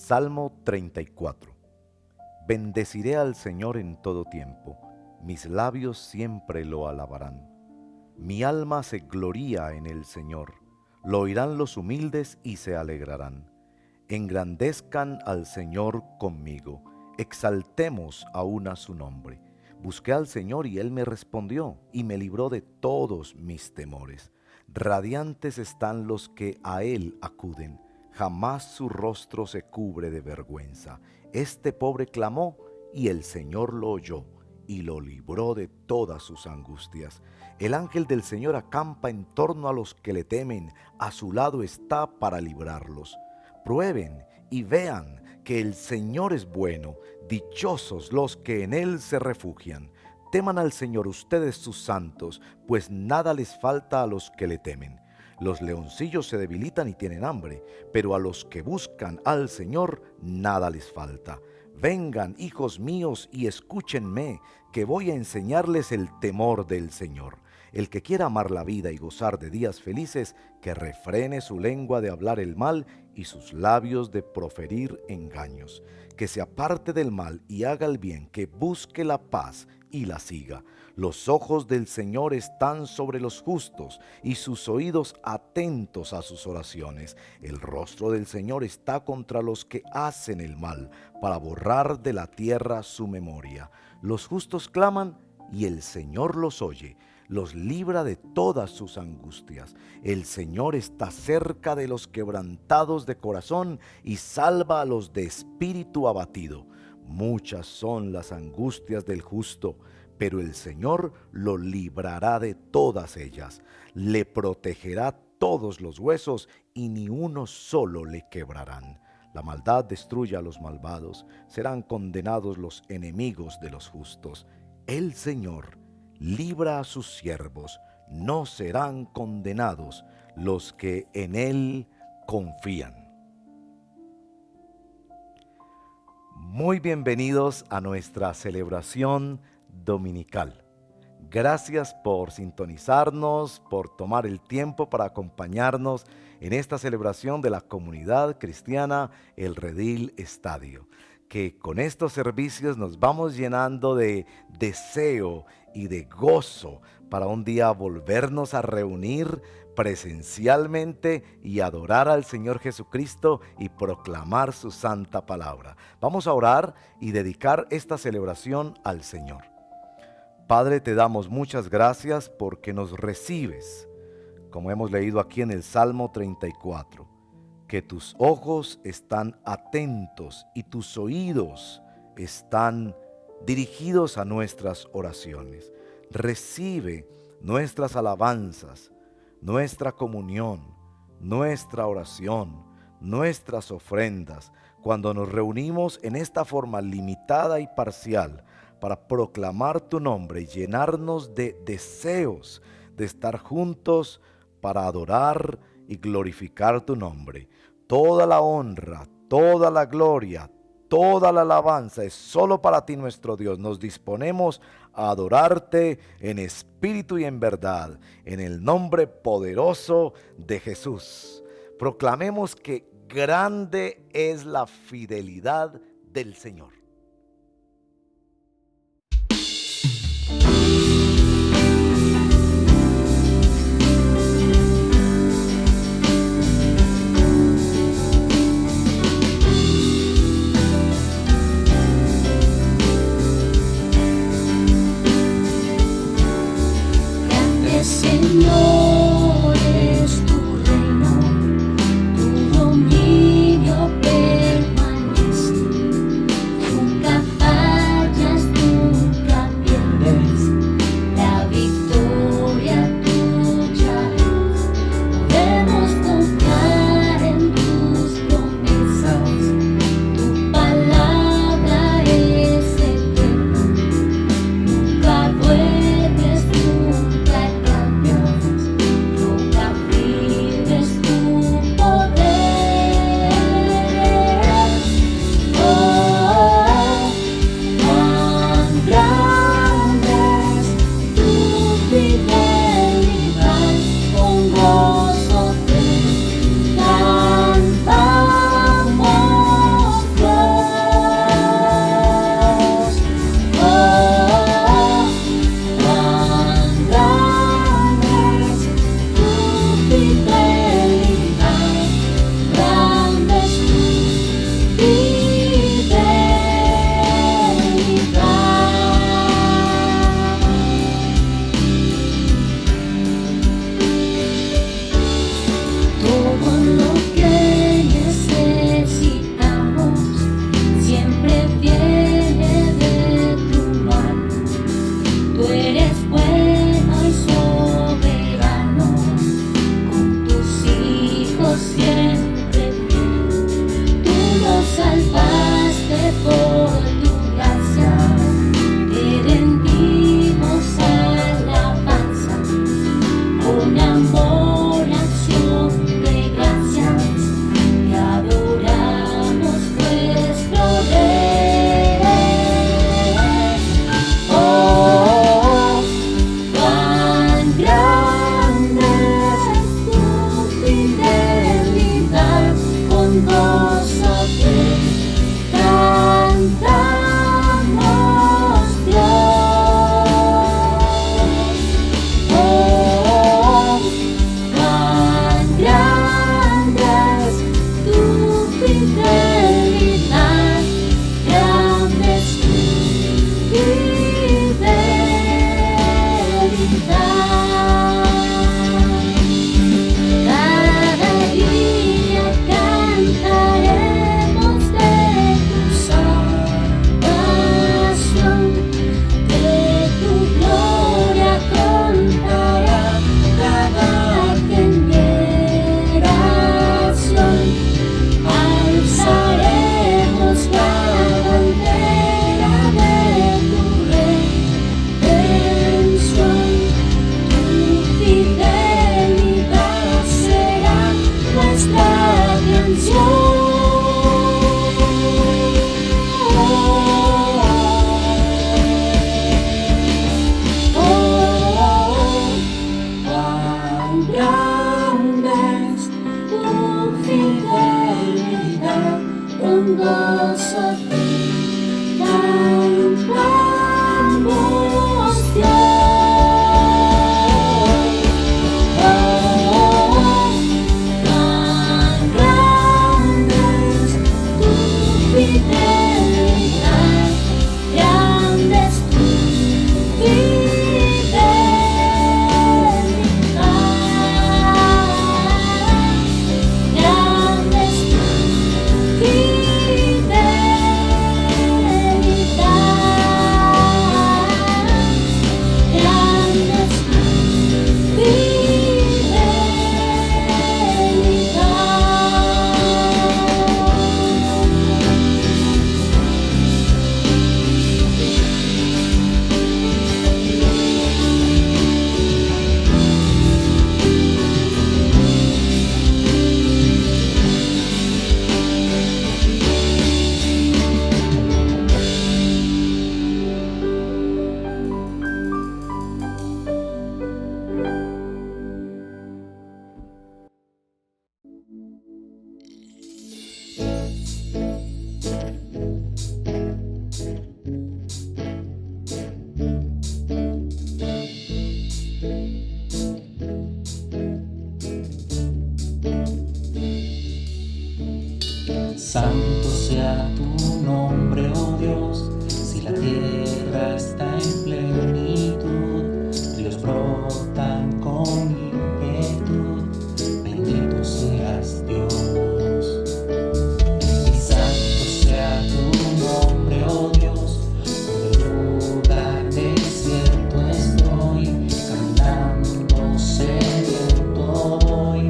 Salmo 34. Bendeciré al Señor en todo tiempo, mis labios siempre lo alabarán. Mi alma se gloría en el Señor, lo oirán los humildes y se alegrarán. Engrandezcan al Señor conmigo, exaltemos aún a su nombre. Busqué al Señor y Él me respondió y me libró de todos mis temores. Radiantes están los que a Él acuden, jamás su rostro se cubre de vergüenza. Este pobre clamó y el Señor lo oyó y lo libró de todas sus angustias. El ángel del Señor acampa en torno a los que le temen, a su lado está para librarlos. Prueben y vean que el Señor es bueno, dichosos los que en Él se refugian. Teman al Señor ustedes sus santos, pues nada les falta a los que le temen. Los leoncillos se debilitan y tienen hambre, pero a los que buscan al Señor nada les falta. Vengan, hijos míos, y escúchenme, que voy a enseñarles el temor del Señor. El que quiera amar la vida y gozar de días felices, que refrene su lengua de hablar el mal y sus labios de proferir engaños. Que se aparte del mal y haga el bien, que busque la paz y la siga. Los ojos del Señor están sobre los justos y sus oídos atentos a sus oraciones. El rostro del Señor está contra los que hacen el mal, para borrar de la tierra su memoria. Los justos claman y el Señor los oye, los libra de todas sus angustias. El Señor está cerca de los quebrantados de corazón y salva a los de espíritu abatido. Muchas son las angustias del justo, pero el Señor lo librará de todas ellas. Le protegerá todos los huesos y ni uno solo le quebrarán. La maldad destruye a los malvados, serán condenados los enemigos de los justos. El Señor libra a sus siervos, no serán condenados los que en Él confían. Muy bienvenidos a nuestra celebración dominical. Gracias por sintonizarnos, por tomar el tiempo para acompañarnos en esta celebración de la comunidad cristiana El Redil Estadio. Que con estos servicios nos vamos llenando de deseo y de gozo para un día volvernos a reunir presencialmente y adorar al Señor Jesucristo y proclamar su santa palabra. Vamos a orar y dedicar esta celebración al Señor. Padre, te damos muchas gracias porque nos recibes, como hemos leído aquí en el Salmo 34, que tus ojos están atentos y tus oídos están dirigidos a nuestras oraciones. Recibe nuestras alabanzas, nuestra comunión, nuestra oración, nuestras ofrendas, cuando nos reunimos en esta forma limitada y parcial para proclamar tu nombre y llenarnos de deseos de estar juntos para adorar y glorificar tu nombre. Toda la honra, toda la gloria, toda la alabanza es solo para ti, nuestro Dios. Nos disponemos a adorarte en espíritu y en verdad, en el nombre poderoso de Jesús. Proclamemos que grande es la fidelidad del Señor. Señor, es tu reino, tu dominio permanece. Nunca fallas, nunca pierdes, la victoria tuya es. Podemos confiar en tus promesas, tu palabra es eterna. Nunca duermes, nunca cambias. con amor, acción de gracias, te adoramos nuestro Rey. Oh, cuán grande es tu fidelidad, con gozo te cantamos, Dios. Oh, cuán grande es tu fidelidad, grande es tu fidelidad. Cada día cantaremos de tu salvación, de tu gloria contará cada generación. Alzaremos la bandera de tu redención. Tu fidelidad será nuestra canción. Oh, cuán grande es tu fidelidad, con gozo te cantamos, Dios. Oh, cuán grande es tu fidelidad, grande es tu fidelidad, grande es tu fidelidad, grande es tu Santo sea tu nombre, oh Dios, si la tierra está en plenitud, ríos brotan con inquietud, bendito seas Dios. Y santo sea tu nombre, oh Dios, por el lugar desierto estoy, caminando sediento voy,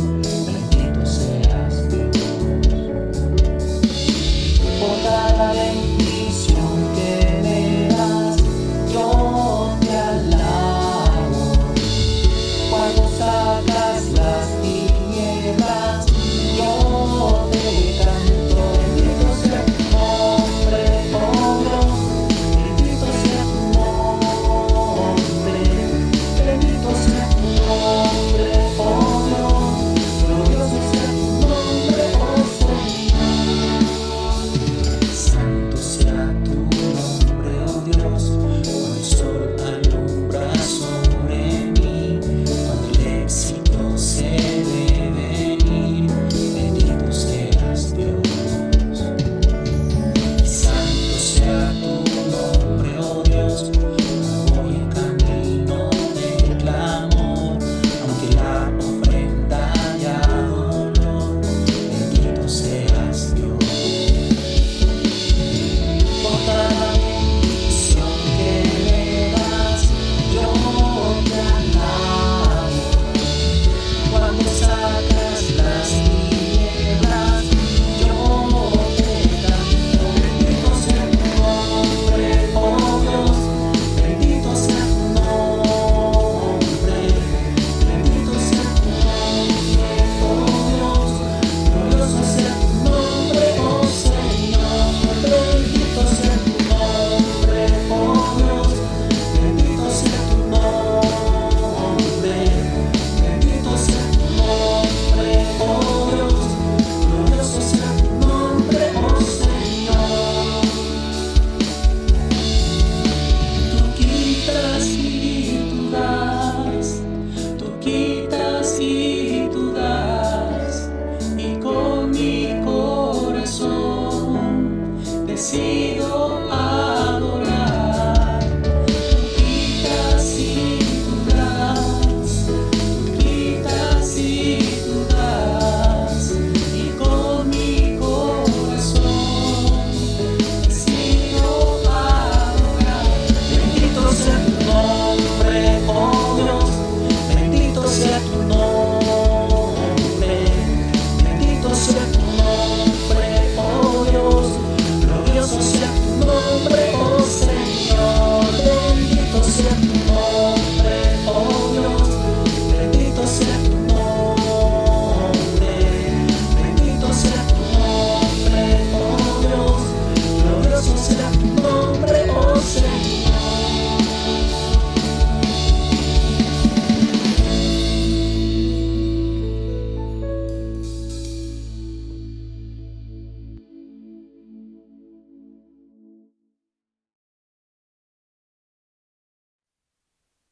bendito seas Dios. Por cada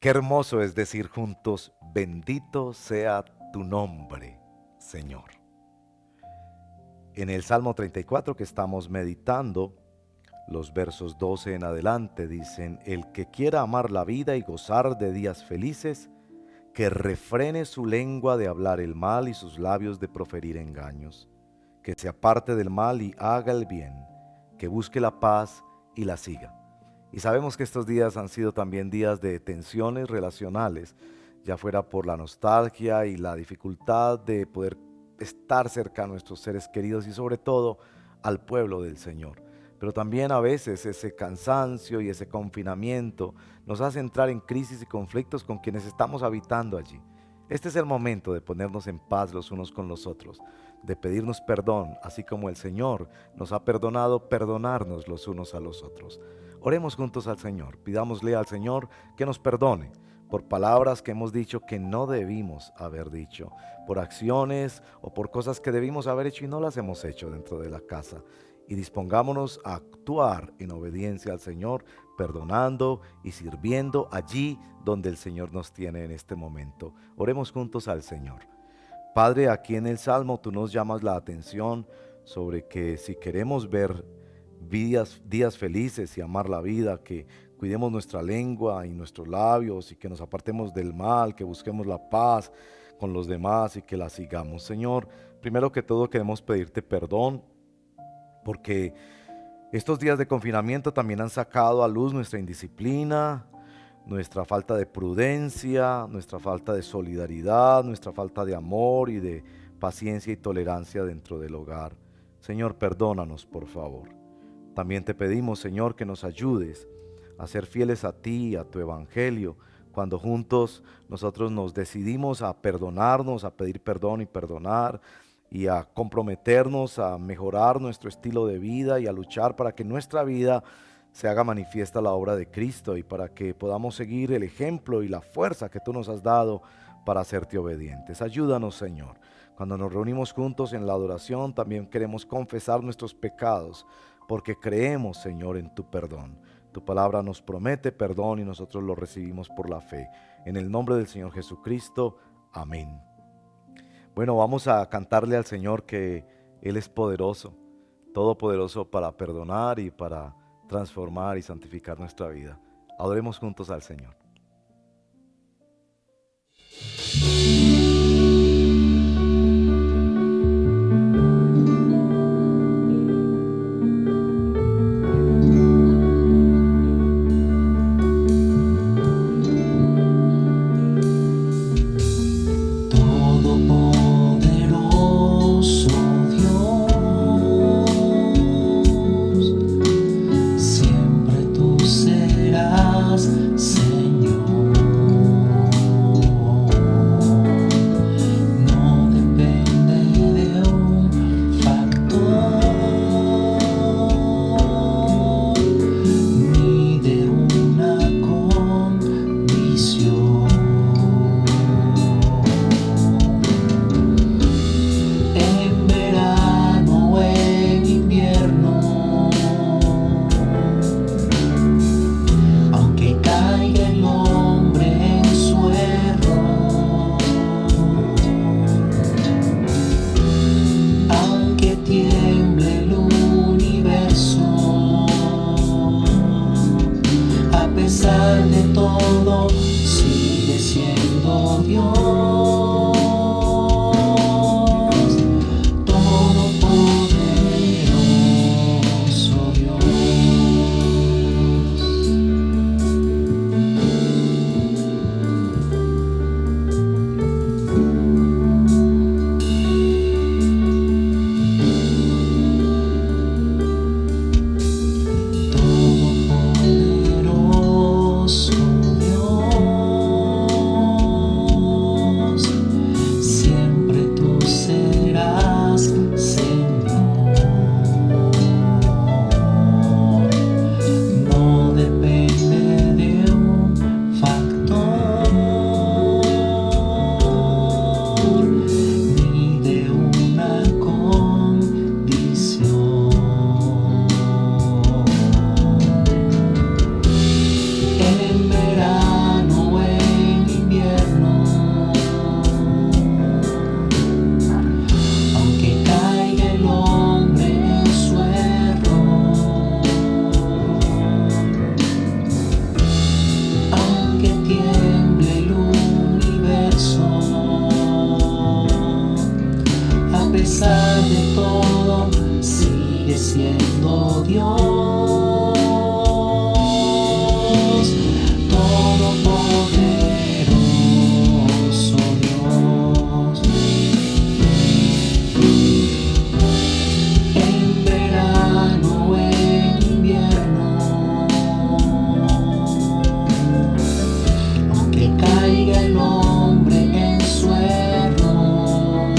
Qué hermoso es decir juntos, bendito sea tu nombre, Señor. En el Salmo 34 que estamos meditando, los versos 12 en adelante dicen, el que quiera amar la vida y gozar de días felices, que refrene su lengua de hablar el mal y sus labios de proferir engaños, que se aparte del mal y haga el bien, que busque la paz y la siga. Y sabemos que estos días han sido también días de tensiones relacionales, ya fuera por la nostalgia y la dificultad de poder estar cerca a nuestros seres queridos y sobre todo al pueblo del Señor. Pero también a veces ese cansancio y ese confinamiento nos hace entrar en crisis y conflictos con quienes estamos habitando allí. Este es el momento de ponernos en paz los unos con los otros, de pedirnos perdón, así como el Señor nos ha perdonado, perdonarnos los unos a los otros. Oremos juntos al Señor, pidámosle al Señor que nos perdone por palabras que hemos dicho que no debimos haber dicho, por acciones o por cosas que debimos haber hecho y no las hemos hecho dentro de la casa. Y dispongámonos a actuar en obediencia al Señor, perdonando y sirviendo allí donde el Señor nos tiene en este momento. Oremos juntos al Señor. Padre, aquí en el Salmo tú nos llamas la atención sobre que si queremos ver días felices y amar la vida, que cuidemos nuestra lengua y nuestros labios y que nos apartemos del mal, que busquemos la paz con los demás y que la sigamos. Señor, primero que todo queremos pedirte perdón porque estos días de confinamiento también han sacado a luz nuestra indisciplina, nuestra falta de prudencia, nuestra falta de solidaridad, nuestra falta de amor y de paciencia y tolerancia dentro del hogar. Señor, perdónanos, por favor. También te pedimos, Señor, que nos ayudes a ser fieles a ti y a tu evangelio, cuando juntos nosotros nos decidimos a perdonarnos, a pedir perdón y perdonar, y a comprometernos a mejorar nuestro estilo de vida y a luchar para que en nuestra vida se haga manifiesta la obra de Cristo y para que podamos seguir el ejemplo y la fuerza que tú nos has dado para hacerte obedientes. Ayúdanos, Señor. Cuando nos reunimos juntos en la adoración, también queremos confesar nuestros pecados, porque creemos, Señor, en tu perdón. Tu palabra nos promete perdón y nosotros lo recibimos por la fe. En el nombre del Señor Jesucristo. Amén. Bueno, vamos a cantarle al Señor que Él es poderoso, todopoderoso para perdonar y para transformar y santificar nuestra vida. Adoremos juntos al Señor. Todopoderoso Dios, siempre tú serás Señor. siendo Dios, todopoderoso Dios. En verano o en invierno, aunque caiga el hombre en su error,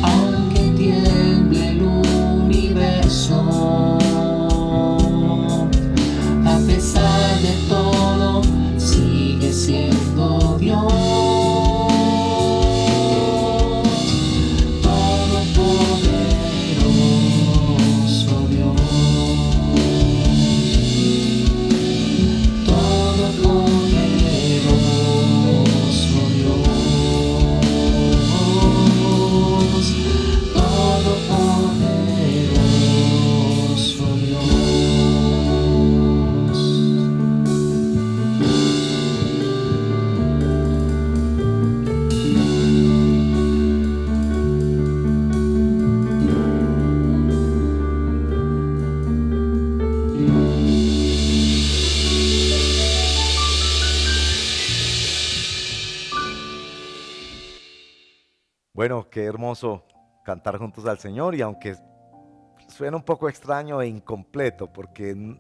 aunque tiemble el universo, a pesar de todo, sigue siendo Dios. Todopoderoso Dios. Todopoderoso Dios. Todopoderoso Dios. Bueno, qué hermoso cantar juntos al Señor, y aunque suena un poco extraño e incompleto, porque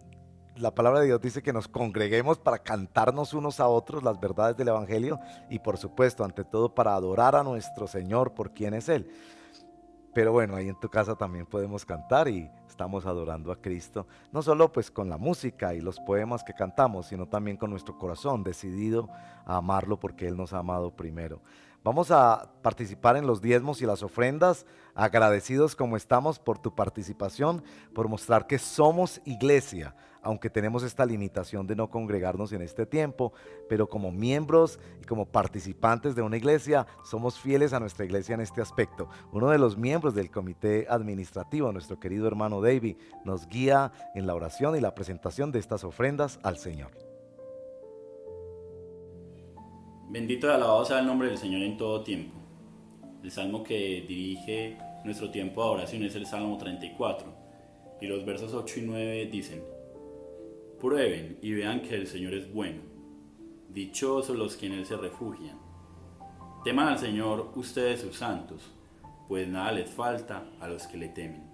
la palabra de Dios dice que nos congreguemos para cantarnos unos a otros las verdades del Evangelio, y por supuesto, ante todo, para adorar a nuestro Señor por quien es Él. Pero bueno, ahí en tu casa también podemos cantar y estamos adorando a Cristo, no solo pues con la música y los poemas que cantamos, sino también con nuestro corazón decidido a amarlo porque Él nos ha amado primero. Vamos a participar en los diezmos y las ofrendas, agradecidos como estamos por tu participación, por mostrar que somos iglesia, aunque tenemos esta limitación de no congregarnos en este tiempo, pero como miembros y como participantes de una iglesia, somos fieles a nuestra iglesia en este aspecto. Uno de los miembros del comité administrativo, nuestro querido hermano David, nos guía en la oración y la presentación de estas ofrendas al Señor. Bendito y alabado sea el nombre del Señor en todo tiempo. El salmo que dirige nuestro tiempo de oración es el Salmo 34, y los versos 8 y 9 dicen: Prueben y vean que el Señor es bueno, dichosos los que en Él se refugian. Teman al Señor ustedes sus santos, pues nada les falta a los que le temen.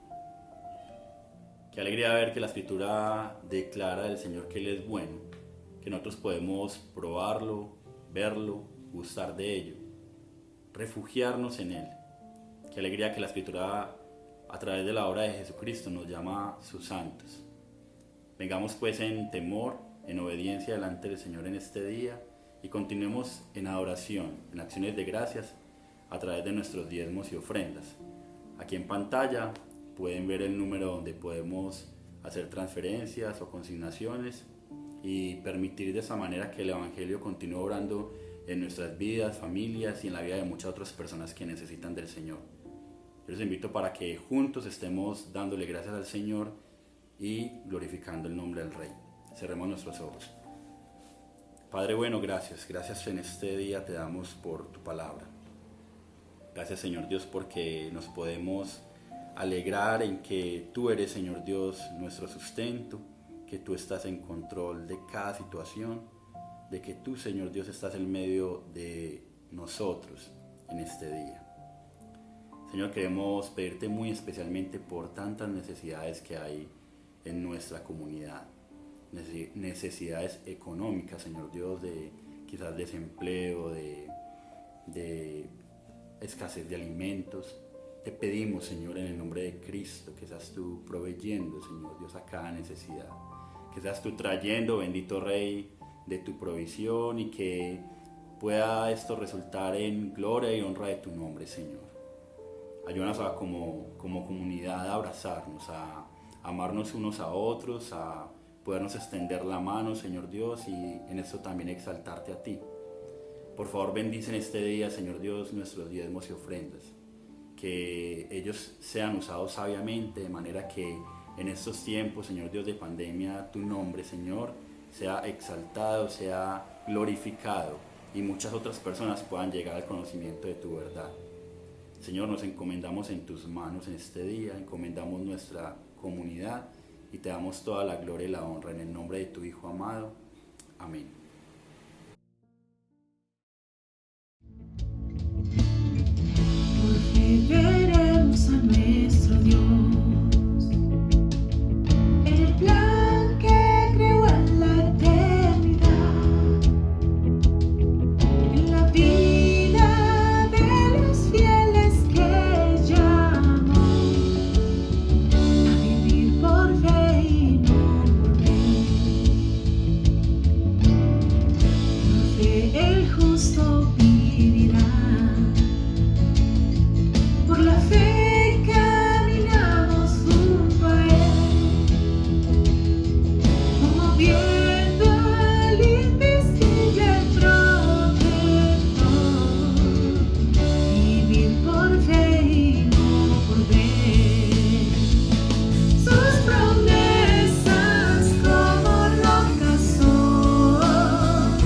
Qué alegría ver que la Escritura declara del Señor que Él es bueno, que nosotros podemos probarlo, verlo, gustar de ello, refugiarnos en Él. Qué alegría que la Escritura, a través de la obra de Jesucristo, nos llama sus santos. Vengamos pues en temor, en obediencia delante del Señor en este día, y continuemos en adoración, en acciones de gracias, a través de nuestros diezmos y ofrendas. Aquí en pantalla pueden ver el número donde podemos hacer transferencias o consignaciones y permitir de esa manera que el Evangelio continúe obrando en nuestras vidas, familias y en la vida de muchas otras personas que necesitan del Señor. Yo les invito para que juntos estemos dándole gracias al Señor y glorificando el nombre del Rey. Cerremos nuestros ojos. Padre bueno, gracias en este día te damos por tu palabra. Gracias, Señor Dios, porque nos podemos alegrar en que tú eres, Señor Dios, nuestro sustento, que tú estás en control de cada situación, de que tú, Señor Dios, estás en medio de nosotros en este día. Señor, queremos pedirte muy especialmente por tantas necesidades que hay en nuestra comunidad, necesidades económicas, Señor Dios, de quizás desempleo, de escasez de alimentos. Te pedimos, Señor, en el nombre de Cristo, que seas tú proveyendo, Señor Dios, a cada necesidad. Que seas tú trayendo, bendito Rey, de tu provisión, y que pueda esto resultar en gloria y honra de tu nombre, Señor. Ayúdanos a, como comunidad, a abrazarnos, a amarnos unos a otros, a podernos extender la mano, Señor Dios, y en esto también exaltarte a ti. Por favor, bendice en este día, Señor Dios, nuestros diezmos y ofrendas. Que ellos sean usados sabiamente, de manera que en estos tiempos, Señor Dios, de pandemia, tu nombre, Señor, sea exaltado, sea glorificado, y muchas otras personas puedan llegar al conocimiento de tu verdad. Señor, nos encomendamos en tus manos en este día, encomendamos nuestra comunidad y te damos toda la gloria y la honra en el nombre de tu Hijo amado. Amén. Por fe veremos a nuestro Dios, el plan que creó en la eternidad, en la vida de los fieles que llamó a vivir por fe y no por ver. Por fe el justo vivirá. Por la fe caminamos junto a Él, como viendo al invisible protector. Vivir por fe y no por ver. Sus promesas como rocas son,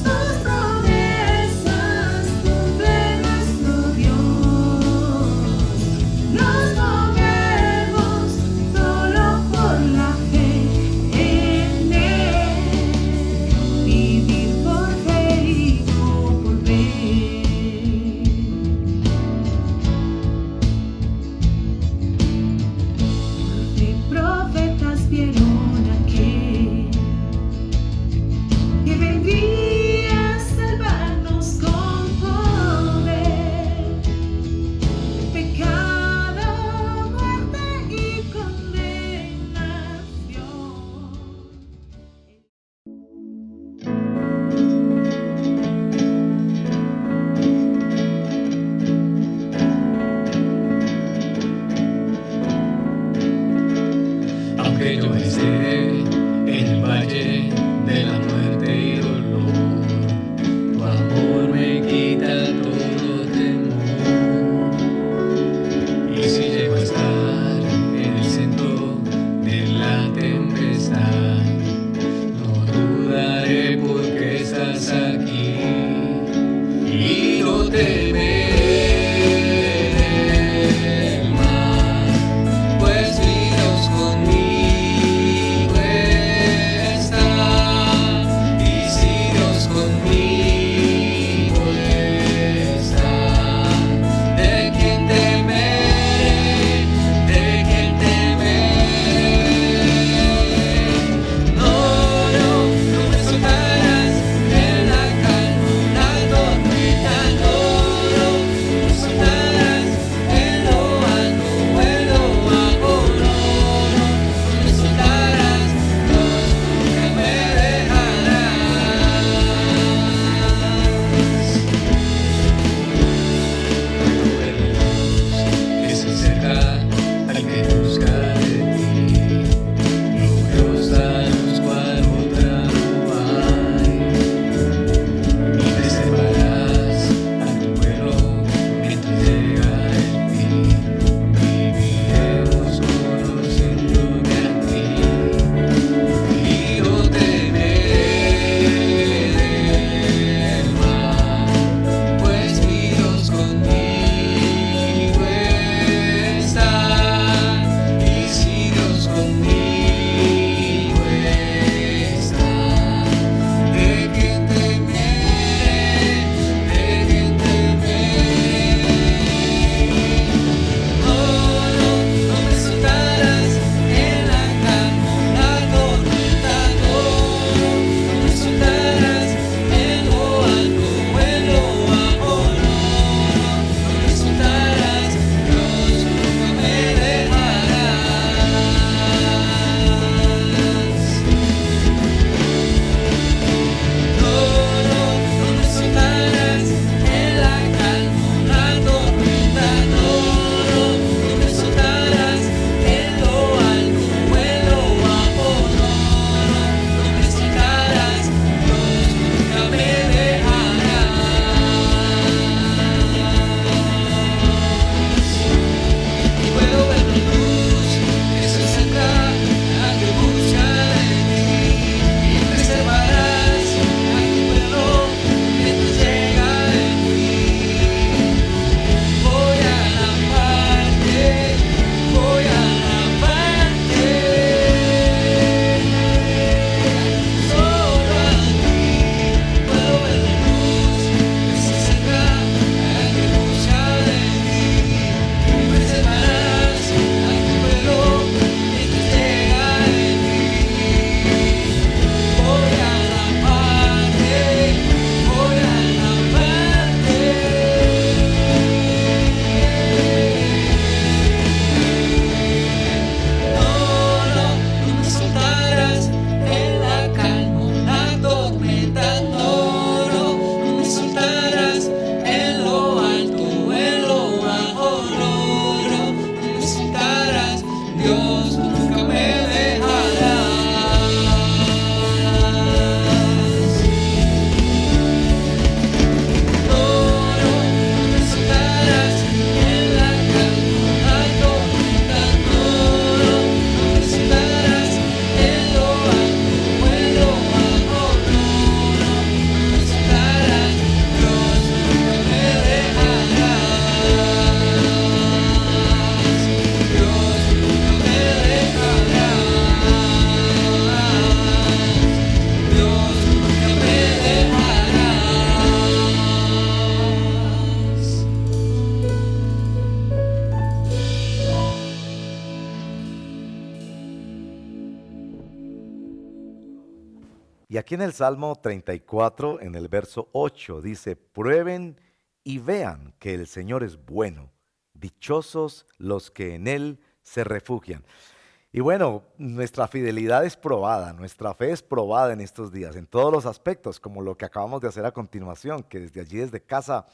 sus promesas aquí en el Salmo 34, en el verso 8, dice, prueben y vean que el Señor es bueno, dichosos los que en Él se refugian. Y bueno, nuestra fidelidad es probada, nuestra fe es probada en estos días, en todos los aspectos, como lo que acabamos de hacer a continuación, que desde allí, desde casa,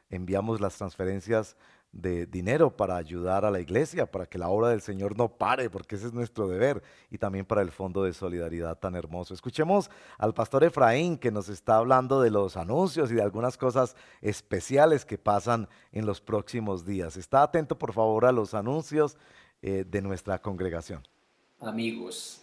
enviamos las transferencias de dinero para ayudar a la iglesia, para que la obra del Señor no pare, porque ese es nuestro deber, y también para el Fondo de Solidaridad tan hermoso. Escuchemos al pastor Efraín, que nos está hablando de los anuncios y de algunas cosas especiales que pasan en los próximos días. Está atento, por favor, a los anuncios de nuestra congregación. Amigos,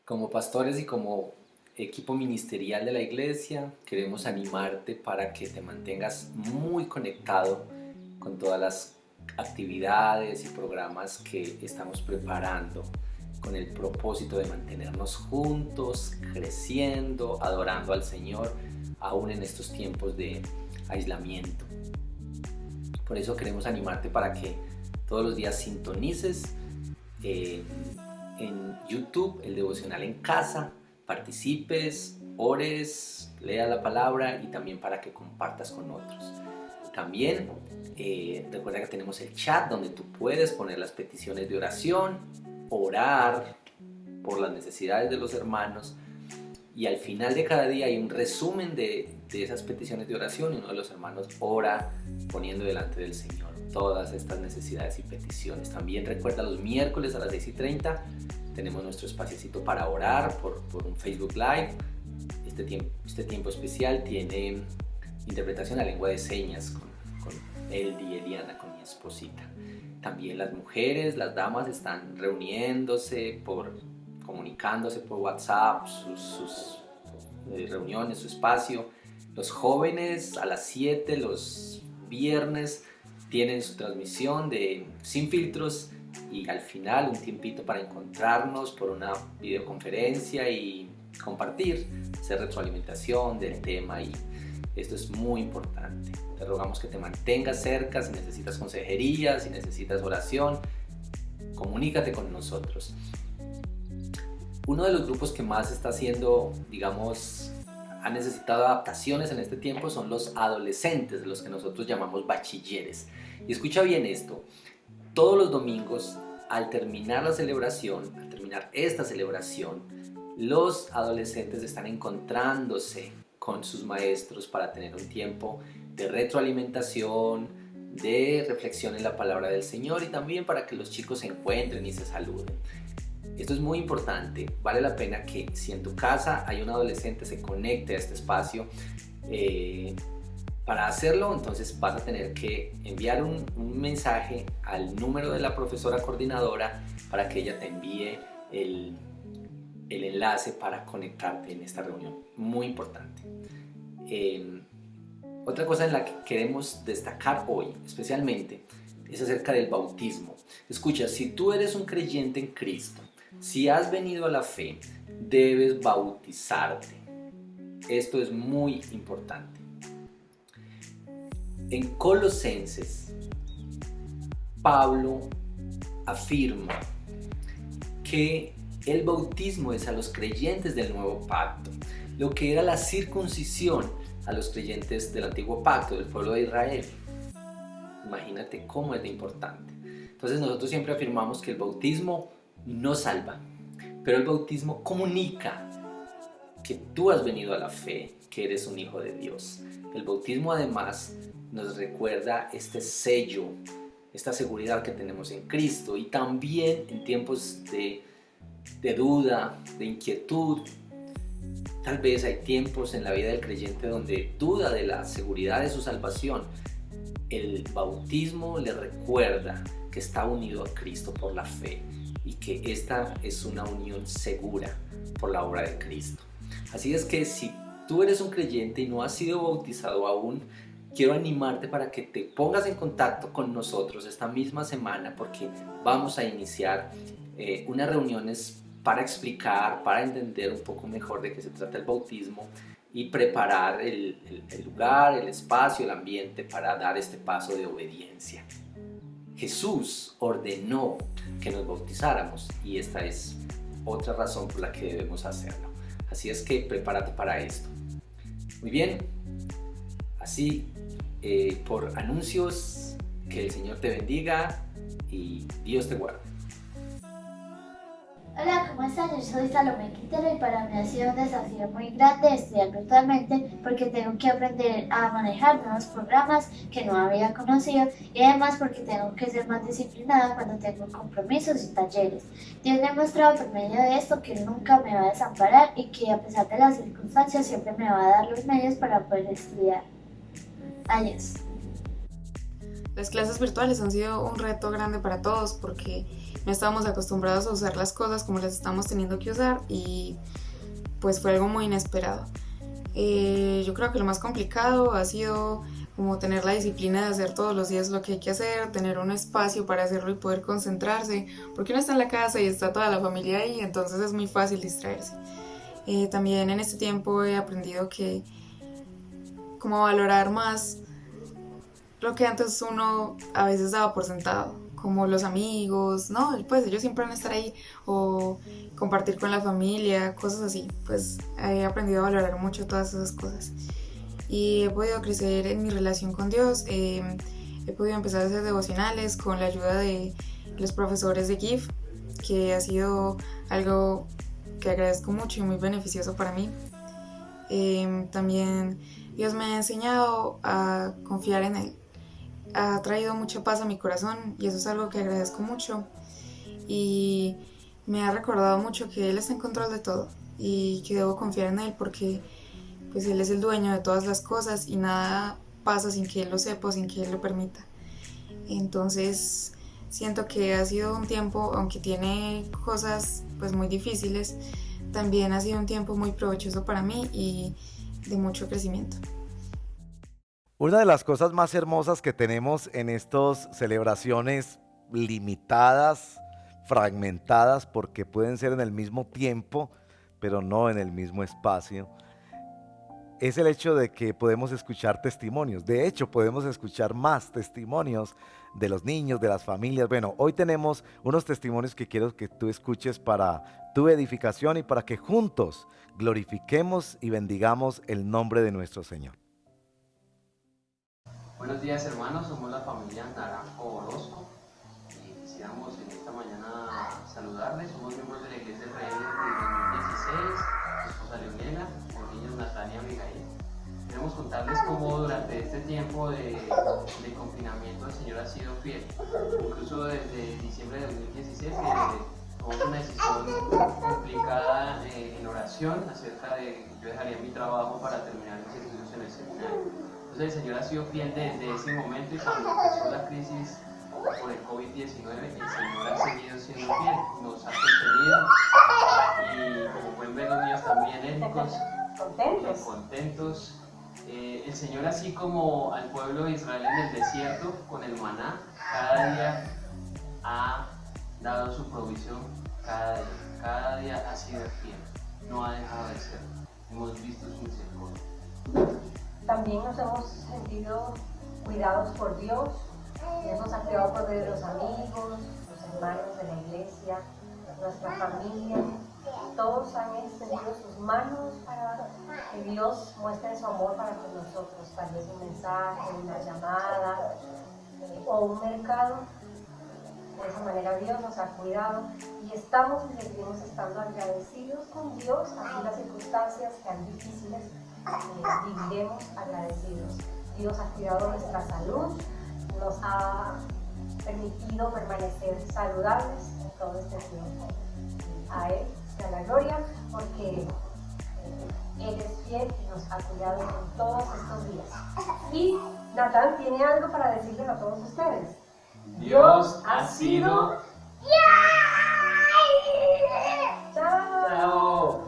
como pastores y como equipo ministerial de la iglesia, queremos animarte para que te mantengas muy conectado con todas las actividades y programas que estamos preparando con el propósito de mantenernos juntos, creciendo, adorando al Señor, aún en estos tiempos de aislamiento. Por eso queremos animarte para que todos los días sintonices en YouTube el devocional en casa, participes, ores, lea la palabra y también para que compartas con otros. También recuerda que tenemos el chat donde tú puedes poner las peticiones de oración, orar por las necesidades de los hermanos, y al final de cada día hay un resumen de esas peticiones de oración y uno de los hermanos ora poniendo delante del Señor todas estas necesidades y peticiones. También recuerda, los miércoles a las 6:30 tenemos nuestro espaciocito para orar por un Facebook Live. Este tiempo especial tiene interpretación a lengua de señas con Eldi y Eliana, con mi esposita. También las mujeres, las damas están reuniéndose, comunicándose por WhatsApp, sus reuniones, su espacio. Los jóvenes a las 7 los viernes tienen su transmisión de Sin Filtros, y al final un tiempito para encontrarnos por una videoconferencia y compartir, hacer retroalimentación del tema, y esto es muy importante. Te rogamos que te mantengas cerca. Si necesitas consejería, si necesitas oración, comunícate con nosotros. Uno de los grupos que más está haciendo, ha necesitado adaptaciones en este tiempo son los adolescentes, los que nosotros llamamos bachilleres. Y escucha bien esto, todos los domingos al terminar esta celebración, los adolescentes están encontrándose con sus maestros para tener un tiempo de retroalimentación, de reflexión en la palabra del Señor, y también para que los chicos se encuentren y se saluden. Esto es muy importante. Vale la pena que si en tu casa hay un adolescente, se conecte a este espacio. Para hacerlo, entonces vas a tener que enviar un mensaje al número de la profesora coordinadora para que ella te envíe el enlace para conectarte en esta reunión. Muy importante. Otra cosa en la que queremos destacar hoy especialmente es acerca del bautismo. Escucha, si tú eres un creyente en Cristo, si has venido a la fe, debes bautizarte. Esto es muy importante. En Colosenses, Pablo afirma que el bautismo es a los creyentes del nuevo pacto, lo que era la circuncisión a los creyentes del antiguo pacto, del pueblo de Israel. Imagínate cómo es de importante. Entonces nosotros siempre afirmamos que el bautismo no salva, pero el bautismo comunica que tú has venido a la fe, que eres un hijo de Dios. El bautismo además nos recuerda este sello, esta seguridad que tenemos en Cristo, y también en tiempos de duda, de inquietud. Tal vez hay tiempos en la vida del creyente donde duda de la seguridad de su salvación. El bautismo le recuerda que está unido a Cristo por la fe y que esta es una unión segura por la obra de Cristo. Así es que si tú eres un creyente y no has sido bautizado aún, quiero animarte para que te pongas en contacto con nosotros esta misma semana, porque vamos a iniciar unas reuniones para explicar, para entender un poco mejor de qué se trata el bautismo y preparar el lugar, el espacio, el ambiente para dar este paso de obediencia. Jesús ordenó que nos bautizáramos y esta es otra razón por la que debemos hacerlo. Así es que prepárate para esto. Muy bien, así por anuncios, que el Señor te bendiga y Dios te guarde. Hola, ¿cómo están? Yo soy Salomé Quintero y para mí ha sido un desafío muy grande estudiar virtualmente porque tengo que aprender a manejar nuevos programas que no había conocido y además porque tengo que ser más disciplinada cuando tengo compromisos y talleres. Dios me ha mostrado por medio de esto que Él nunca me va a desamparar y que a pesar de las circunstancias siempre me va a dar los medios para poder estudiar. Adiós. Las clases virtuales han sido un reto grande para todos porque no estábamos acostumbrados a usar las cosas como las estamos teniendo que usar y pues fue algo muy inesperado. Yo creo que lo más complicado ha sido como tener la disciplina de hacer todos los días lo que hay que hacer, tener un espacio para hacerlo y poder concentrarse, porque uno está en la casa y está toda la familia ahí, entonces es muy fácil distraerse. También en este tiempo he aprendido que como valorar más lo que antes uno a veces daba por sentado, como los amigos, no, pues ellos siempre van a estar ahí, o compartir con la familia, cosas así. Pues he aprendido a valorar mucho todas esas cosas y he podido crecer en mi relación con Dios. He podido empezar a hacer devocionales con la ayuda de los profesores de GIF, que ha sido algo que agradezco mucho y muy beneficioso para mí. También Dios me ha enseñado a confiar en Él. Ha traído mucha paz a mi corazón y eso es algo que agradezco mucho y me ha recordado mucho que Él está en control de todo y que debo confiar en Él porque pues Él es el dueño de todas las cosas y nada pasa sin que Él lo sepa o sin que Él lo permita. Entonces siento que ha sido un tiempo, aunque tiene cosas pues muy difíciles, también ha sido un tiempo muy provechoso para mí y de mucho crecimiento. Una de las cosas más hermosas que tenemos en estas celebraciones limitadas, fragmentadas, porque pueden ser en el mismo tiempo, pero no en el mismo espacio, es el hecho de que podemos escuchar testimonios. De hecho, podemos escuchar más testimonios de los niños, de las familias. Bueno, hoy tenemos unos testimonios que quiero que tú escuches para tu edificación y para que juntos glorifiquemos y bendigamos el nombre de nuestro Señor. Buenos días hermanos, somos la familia Naranjo Orozco y quisiéramos en esta mañana saludarles. Somos miembros de la Iglesia del Rey del 2016, mi esposa Leonela, los niños Natalia y Abigail. Queremos contarles cómo durante este tiempo de confinamiento el Señor ha sido fiel. Incluso desde diciembre de 2016 tomamos una decisión complicada en oración acerca de que yo dejaría mi trabajo para terminar mis estudios en el seminario. Entonces el Señor ha sido fiel desde ese momento y cuando empezó la crisis por el COVID-19, el Señor ha seguido siendo fiel, nos ha sostenido y como pueden ver los niños están muy enérgicos, contentos. El Señor, así como al pueblo de Israel en el desierto con el maná, cada día ha dado su provisión, cada día ha sido fiel, no ha dejado de ser. Hemos visto su misericordia. También nos hemos sentido cuidados por Dios, hemos activado por medio de los amigos, los hermanos de la iglesia, nuestra familia. Todos han extendido sus manos para que Dios muestre su amor para con nosotros, tal vez un mensaje, una llamada o un mercado. De esa manera Dios nos ha cuidado y estamos y seguimos estando agradecidos con Dios, así las circunstancias sean difíciles. Viviremos agradecidos. Dios ha cuidado nuestra salud, nos ha permitido permanecer saludables en todo este tiempo. A Él sea la gloria porque Él es fiel y nos ha cuidado en todos estos días. Y Natán tiene algo para decirles a todos ustedes. Dios ha sido... ¡Chao!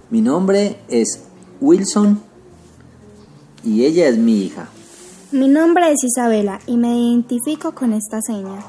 Mi nombre es Wilson y ella es mi hija. Mi nombre es Isabela y me identifico con esta seña.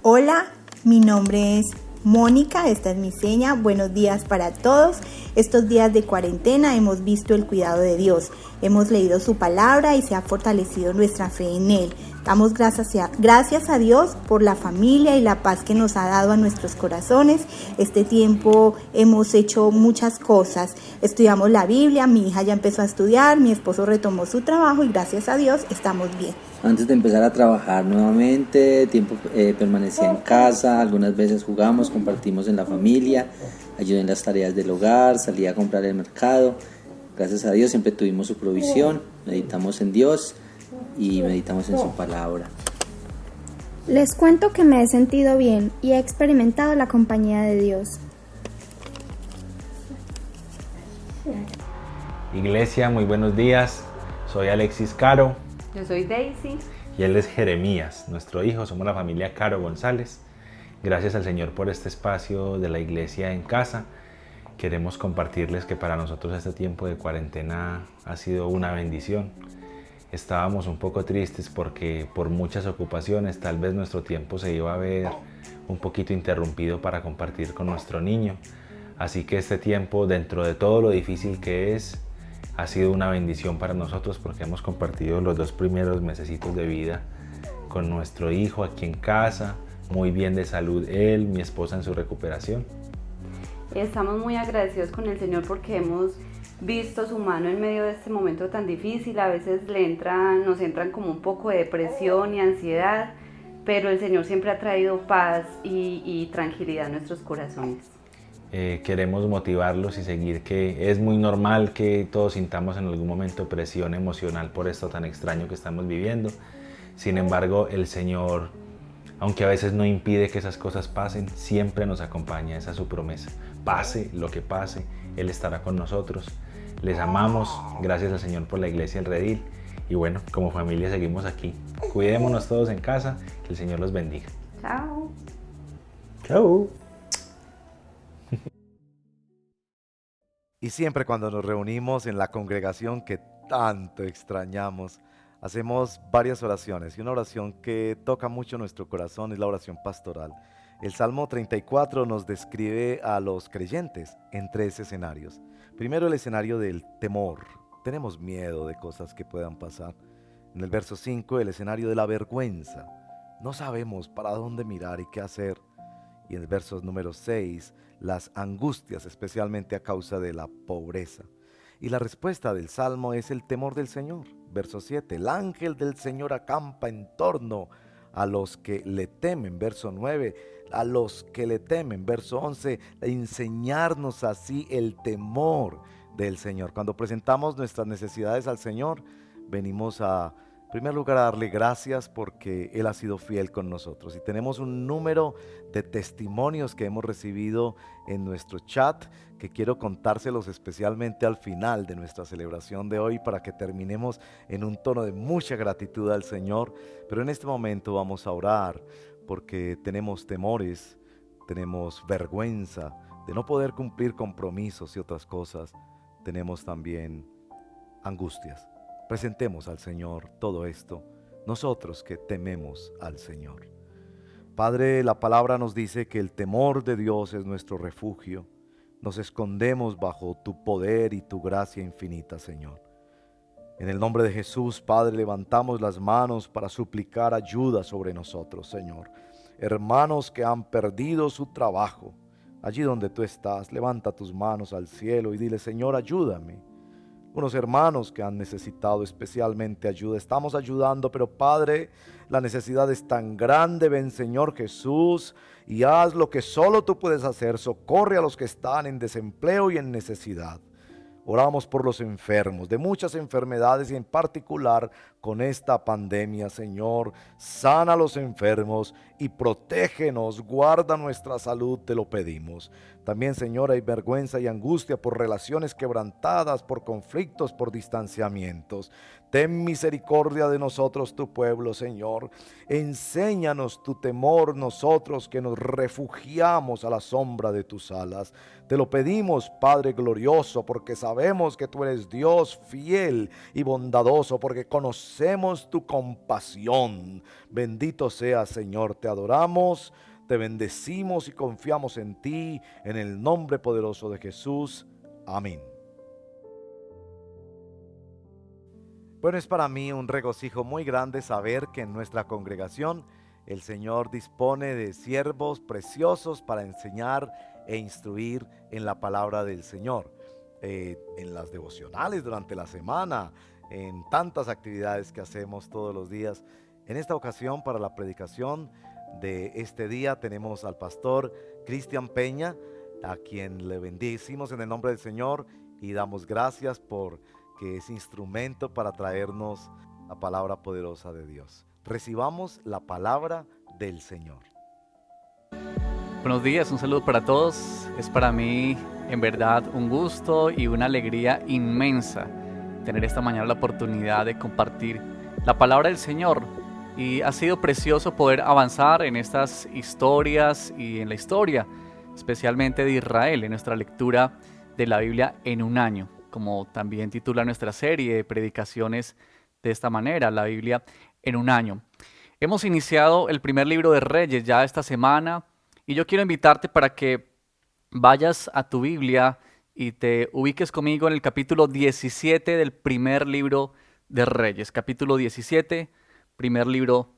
Hola, mi nombre es Mónica, esta es mi seña. Buenos días para todos. Estos días de cuarentena hemos visto el cuidado de Dios. Hemos leído su palabra y se ha fortalecido nuestra fe en Él. Damos gracias a Dios por la familia y la paz que nos ha dado a nuestros corazones. Este tiempo hemos hecho muchas cosas. Estudiamos la Biblia, mi hija ya empezó a estudiar, mi esposo retomó su trabajo y gracias a Dios estamos bien. Antes de empezar a trabajar nuevamente, permanecía en casa, algunas veces jugamos, compartimos en la familia, ayudé en las tareas del hogar, salí a comprar el mercado. Gracias a Dios siempre tuvimos su provisión, meditamos en Dios y meditamos en su palabra. Les cuento que me he sentido bien y he experimentado la compañía de Dios. Iglesia, muy buenos días. Soy Alexis Caro. Yo soy Daisy. Y él es Jeremías, nuestro hijo. Somos la familia Caro González. Gracias al Señor por este espacio de la iglesia en casa. Queremos compartirles que para nosotros este tiempo de cuarentena ha sido una bendición. Estábamos un poco tristes porque por muchas ocupaciones tal vez nuestro tiempo se iba a ver un poquito interrumpido para compartir con nuestro niño. Así que este tiempo, dentro de todo lo difícil que es, ha sido una bendición para nosotros porque hemos compartido los 2 primeros mesecitos de vida con nuestro hijo aquí en casa, muy bien de salud él, mi esposa en su recuperación. Estamos muy agradecidos con el Señor porque hemos visto su mano en medio de este momento tan difícil. A veces nos entran como un poco de depresión y ansiedad, pero el Señor siempre ha traído paz y tranquilidad a nuestros corazones. Queremos motivarlos y seguir que es muy normal que todos sintamos en algún momento presión emocional por esto tan extraño que estamos viviendo. Sin embargo, el Señor, aunque a veces no impide que esas cosas pasen, siempre nos acompaña, esa es su promesa. Pase lo que pase, Él estará con nosotros. Les amamos, gracias al Señor por la iglesia El Redil. Y bueno, como familia seguimos aquí. Cuidémonos todos en casa, que el Señor los bendiga. Chao. Chao. Y siempre cuando nos reunimos en la congregación que tanto extrañamos, hacemos varias oraciones. Y una oración que toca mucho nuestro corazón es la oración pastoral. El Salmo 34 nos describe a los creyentes en 3 escenarios. Primero, el escenario del temor. Tenemos miedo de cosas que puedan pasar. En el verso 5, el escenario de la vergüenza. No sabemos para dónde mirar y qué hacer. Y en el verso número 6, las angustias, especialmente a causa de la pobreza. Y la respuesta del Salmo es el temor del Señor. Verso 7, el ángel del Señor acampa en torno a los que le temen. Verso 9, a los que le temen. Verso 11, enseñarnos así el temor del Señor. Cuando presentamos nuestras necesidades al Señor, venimos en primer lugar a darle gracias porque Él ha sido fiel con nosotros. Y tenemos un número de testimonios que hemos recibido en nuestro chat que quiero contárselos especialmente al final de nuestra celebración de hoy para que terminemos en un tono de mucha gratitud al Señor. Pero en este momento vamos a orar porque tenemos temores, tenemos vergüenza de no poder cumplir compromisos y otras cosas. Tenemos también angustias. Presentemos al Señor todo esto, nosotros que tememos al Señor. Padre, la palabra nos dice que el temor de Dios es nuestro refugio. Nos escondemos bajo tu poder y tu gracia infinita, Señor. En el nombre de Jesús, Padre, levantamos las manos para suplicar ayuda sobre nosotros, Señor. Hermanos que han perdido su trabajo, allí donde tú estás, levanta tus manos al cielo y dile, Señor, ayúdame. Unos hermanos que han necesitado especialmente ayuda, estamos ayudando, pero Padre, la necesidad es tan grande, ven Señor Jesús, y haz lo que solo tú puedes hacer, socorre a los que están en desempleo y en necesidad. Oramos por los enfermos de muchas enfermedades y en particular con esta pandemia, Señor. Sana a los enfermos y protégenos, guarda nuestra salud, te lo pedimos. También, Señor, hay vergüenza y angustia por relaciones quebrantadas, por conflictos, por distanciamientos. Ten misericordia de nosotros, tu pueblo, Señor. Enséñanos tu temor, nosotros que nos refugiamos a la sombra de tus alas. Te lo pedimos, Padre glorioso, porque sabemos que tú eres Dios fiel y bondadoso, porque conocemos tu compasión. Bendito seas, Señor, te adoramos, te bendecimos y confiamos en ti, en el nombre poderoso de Jesús. Amén. Bueno, es para mí un regocijo muy grande saber que en nuestra congregación el Señor dispone de siervos preciosos para enseñar e instruir en la palabra del Señor, en las devocionales durante la semana, en tantas actividades que hacemos todos los días. En esta ocasión, para la predicación de este día, tenemos al pastor Cristian Peña, a quien le bendecimos en el nombre del Señor y damos gracias por que es instrumento para traernos la palabra poderosa de Dios. Recibamos la palabra del Señor. Buenos días, un saludo para todos. Es para mí en verdad un gusto y una alegría inmensa tener esta mañana la oportunidad de compartir la palabra del Señor. Y ha sido precioso poder avanzar en estas historias y en la historia, especialmente de Israel, en nuestra lectura de la Biblia en un año, como también titula nuestra serie de predicaciones de esta manera, la Biblia en un año. Hemos iniciado el primer libro de Reyes ya esta semana y yo quiero invitarte para que vayas a tu Biblia y te ubiques conmigo en el capítulo 17 del primer libro de Reyes. Capítulo 17, primer libro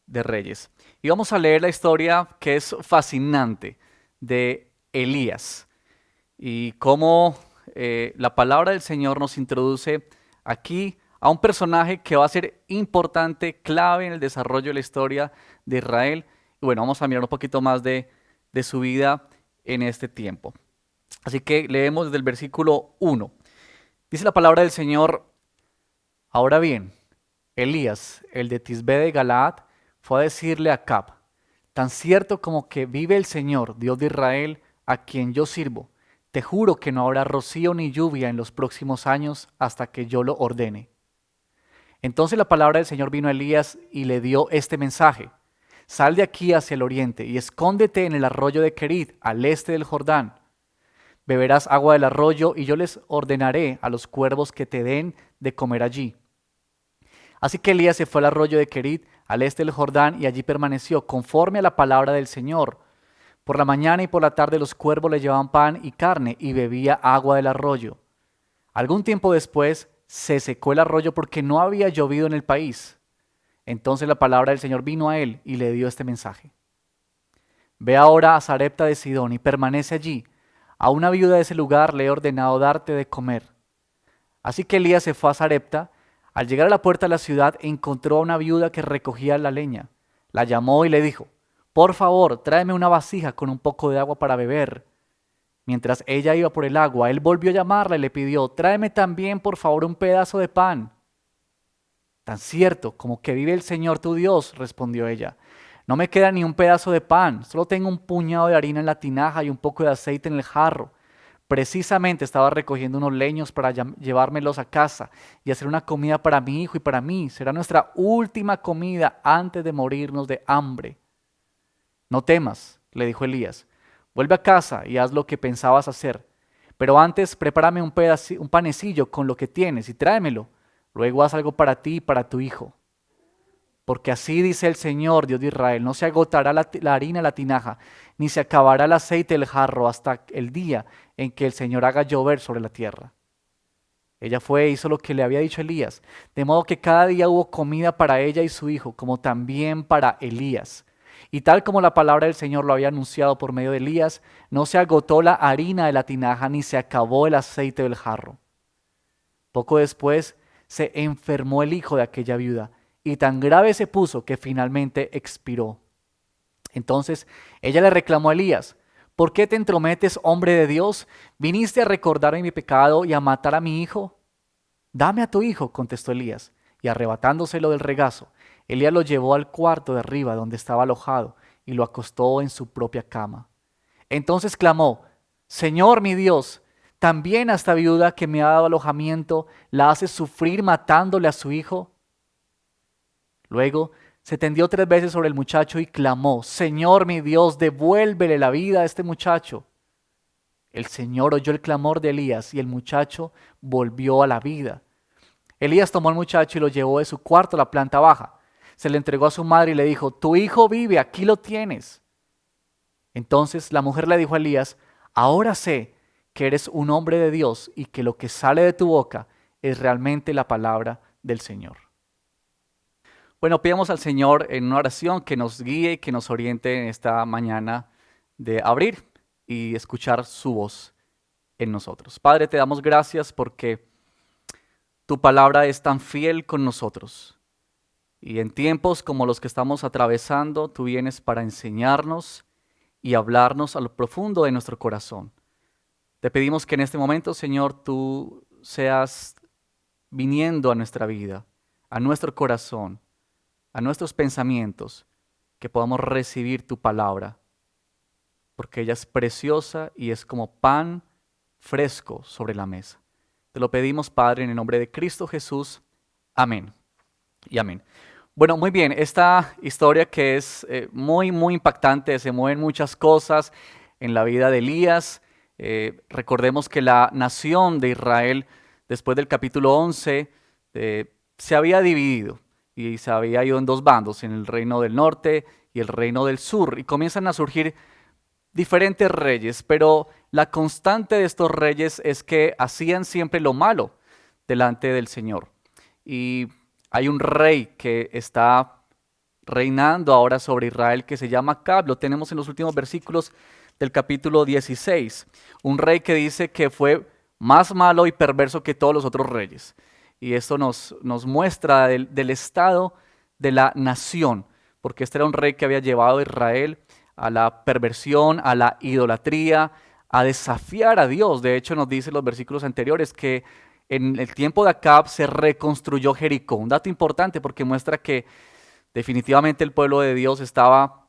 de Reyes. Y vamos a leer la historia que es fascinante de Elías y cómo la palabra del Señor nos introduce aquí a un personaje que va a ser importante, clave en el desarrollo de la historia de Israel. Y bueno, vamos a mirar un poquito más de su vida en este tiempo. Así que leemos desde el versículo 1. Dice la palabra del Señor: Ahora bien, Elías, el de Tisbe de Galaad, fue a decirle a Acab: Tan cierto como que vive el Señor, Dios de Israel, a quien yo sirvo, te juro que no habrá rocío ni lluvia en los próximos años hasta que yo lo ordene. Entonces la palabra del Señor vino a Elías y le dio este mensaje: Sal de aquí hacia el oriente y escóndete en el arroyo de Kerit, al este del Jordán. Beberás agua del arroyo y yo les ordenaré a los cuervos que te den de comer allí. Así que Elías se fue al arroyo de Kerit, al este del Jordán, y allí permaneció, conforme a la palabra del Señor. Por la mañana y por la tarde los cuervos le llevaban pan y carne, y bebía agua del arroyo. Algún tiempo después se secó el arroyo porque no había llovido en el país. Entonces la palabra del Señor vino a él y le dio este mensaje: Ve ahora a Sarepta de Sidón y permanece allí. A una viuda de ese lugar le he ordenado darte de comer. Así que Elías se fue a Sarepta. Al llegar a la puerta de la ciudad encontró a una viuda que recogía la leña. La llamó y le dijo: Por favor, tráeme una vasija con un poco de agua para beber. Mientras ella iba por el agua, él volvió a llamarla y le pidió: Tráeme también, por favor, un pedazo de pan. Tan cierto como que vive el Señor tu Dios, respondió ella, no me queda ni un pedazo de pan, solo tengo un puñado de harina en la tinaja y un poco de aceite en el jarro. Precisamente estaba recogiendo unos leños para llevármelos a casa y hacer una comida para mi hijo y para mí. Será nuestra última comida antes de morirnos de hambre. No temas, le dijo Elías, vuelve a casa y haz lo que pensabas hacer. Pero antes prepárame un panecillo con lo que tienes y tráemelo. Luego haz algo para ti y para tu hijo. Porque así dice el Señor, Dios de Israel, no se agotará la harina en la tinaja, ni se acabará el aceite del jarro hasta el día en que el Señor haga llover sobre la tierra. Ella fue e hizo lo que le había dicho Elías, de modo que cada día hubo comida para ella y su hijo, como también para Elías. Y tal como la palabra del Señor lo había anunciado por medio de Elías, no se agotó la harina de la tinaja, ni se acabó el aceite del jarro. Poco después se enfermó el hijo de aquella viuda, y tan grave se puso que finalmente expiró. Entonces ella le reclamó a Elías: ¿Por qué te entrometes, hombre de Dios? ¿Viniste a recordarme mi pecado y a matar a mi hijo? Dame a tu hijo, contestó Elías, y arrebatándoselo del regazo, Elías lo llevó al cuarto de arriba donde estaba alojado y lo acostó en su propia cama. Entonces clamó: Señor mi Dios, ¿también a esta viuda que me ha dado alojamiento la haces sufrir matándole a su hijo? Luego se tendió 3 veces sobre el muchacho y clamó: Señor mi Dios, devuélvele la vida a este muchacho. El Señor oyó el clamor de Elías y el muchacho volvió a la vida. Elías tomó al muchacho y lo llevó de su cuarto a la planta baja. Se le entregó a su madre y le dijo: Tu hijo vive, aquí lo tienes. Entonces la mujer le dijo a Elías: Ahora sé que eres un hombre de Dios y que lo que sale de tu boca es realmente la palabra del Señor. Bueno, pidamos al Señor en una oración que nos guíe y que nos oriente en esta mañana de abrir y escuchar su voz en nosotros. Padre, te damos gracias porque tu palabra es tan fiel con nosotros. Y en tiempos como los que estamos atravesando, tú vienes para enseñarnos y hablarnos a lo profundo de nuestro corazón. Te pedimos que en este momento, Señor, tú seas viniendo a nuestra vida, a nuestro corazón, a nuestros pensamientos, que podamos recibir tu palabra, porque ella es preciosa y es como pan fresco sobre la mesa. Te lo pedimos, Padre, en el nombre de Cristo Jesús. Amén y amén. Bueno, muy bien, esta historia que es muy impactante, se mueven muchas cosas en la vida de Elías. Recordemos que la nación de Israel, después del capítulo 11, se había dividido y se había ido en dos bandos, en el reino del norte y el reino del sur, y comienzan a surgir diferentes reyes, pero la constante de estos reyes es que hacían siempre lo malo delante del Señor. Y hay un rey que está reinando ahora sobre Israel que se llama Acab. Lo tenemos en los últimos versículos del capítulo 16. Un rey que dice que fue más malo y perverso que todos los otros reyes. Y esto nos muestra del estado de la nación, porque este era un rey que había llevado a Israel a la perversión, a la idolatría, a desafiar a Dios. De hecho, nos dice en los versículos anteriores que en el tiempo de Acab se reconstruyó Jericó. Un dato importante porque muestra que definitivamente el pueblo de Dios estaba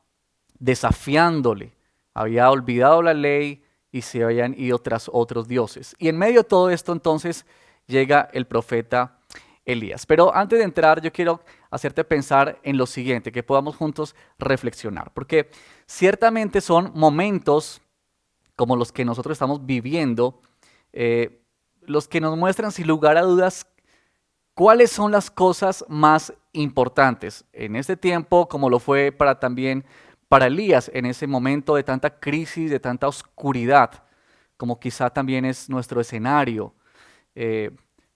desafiándole. Había olvidado la ley y se habían ido tras otros dioses. Y en medio de todo esto entonces llega el profeta Elías. Pero antes de entrar yo quiero hacerte pensar en lo siguiente, que podamos juntos reflexionar. Porque ciertamente son momentos como los que nosotros estamos viviendo, los que nos muestran sin lugar a dudas cuáles son las cosas más importantes en este tiempo, como lo fue también para Elías en ese momento de tanta crisis, de tanta oscuridad, como quizá también es nuestro escenario,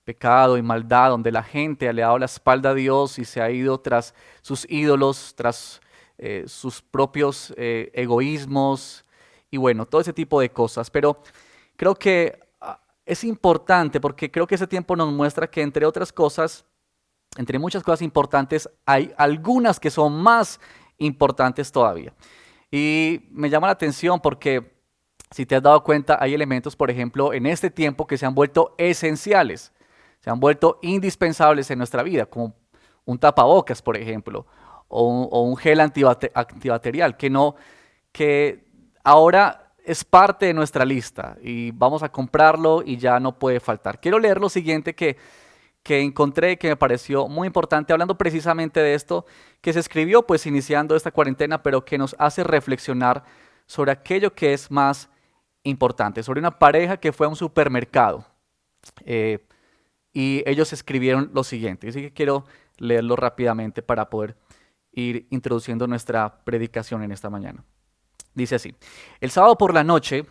pecado y maldad, donde la gente le ha dado la espalda a Dios y se ha ido tras sus ídolos, tras sus propios egoísmos y bueno, todo ese tipo de cosas. Pero creo que es importante porque creo que ese tiempo nos muestra que entre otras cosas, entre muchas cosas importantes, hay algunas que son más importantes todavía. Y me llama la atención porque si te has dado cuenta, hay elementos, por ejemplo, en este tiempo que se han vuelto esenciales, se han vuelto indispensables en nuestra vida, como un tapabocas, por ejemplo, o un gel antibacterial, que ahora es parte de nuestra lista y vamos a comprarlo y ya no puede faltar. Quiero leer lo siguiente que encontré, que me pareció muy importante, hablando precisamente de esto, que se escribió pues iniciando esta cuarentena, pero que nos hace reflexionar sobre aquello que es más importante, sobre una pareja que fue a un supermercado y ellos escribieron lo siguiente, así que quiero leerlo rápidamente para poder ir introduciendo nuestra predicación en esta mañana. Dice así: el sábado por la noche,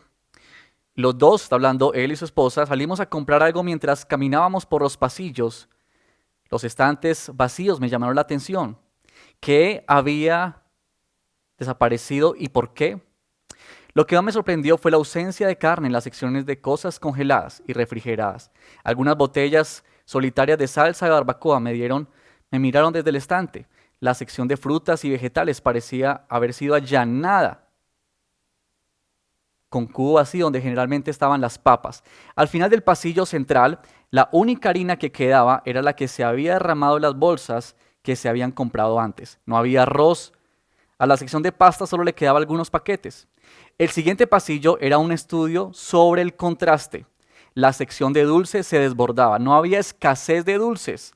los dos, está hablando él y su esposa, salimos a comprar algo mientras caminábamos por los pasillos. Los estantes vacíos me llamaron la atención. ¿Qué había desaparecido y por qué? Lo que más me sorprendió fue la ausencia de carne en las secciones de cosas congeladas y refrigeradas. Algunas botellas solitarias de salsa de barbacoa me miraron desde el estante. La sección de frutas y vegetales parecía haber sido allanada con cubo vacío donde generalmente estaban las papas. Al final del pasillo central, la única harina que quedaba era la que se había derramado en las bolsas que se habían comprado antes. No había arroz. A la sección de pasta solo le quedaban algunos paquetes. El siguiente pasillo era un estudio sobre el contraste. La sección de dulces se desbordaba. No había escasez de dulces.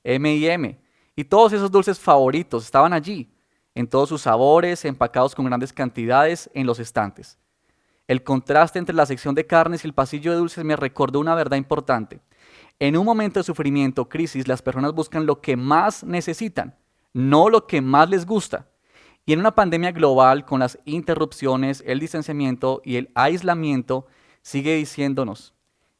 M&M. Y todos esos dulces favoritos estaban allí, en todos sus sabores, empacados con grandes cantidades en los estantes. El contraste entre la sección de carnes y el pasillo de dulces me recordó una verdad importante. En un momento de sufrimiento, crisis, las personas buscan lo que más necesitan, no lo que más les gusta. Y en una pandemia global, con las interrupciones, el distanciamiento y el aislamiento, sigue diciéndonos,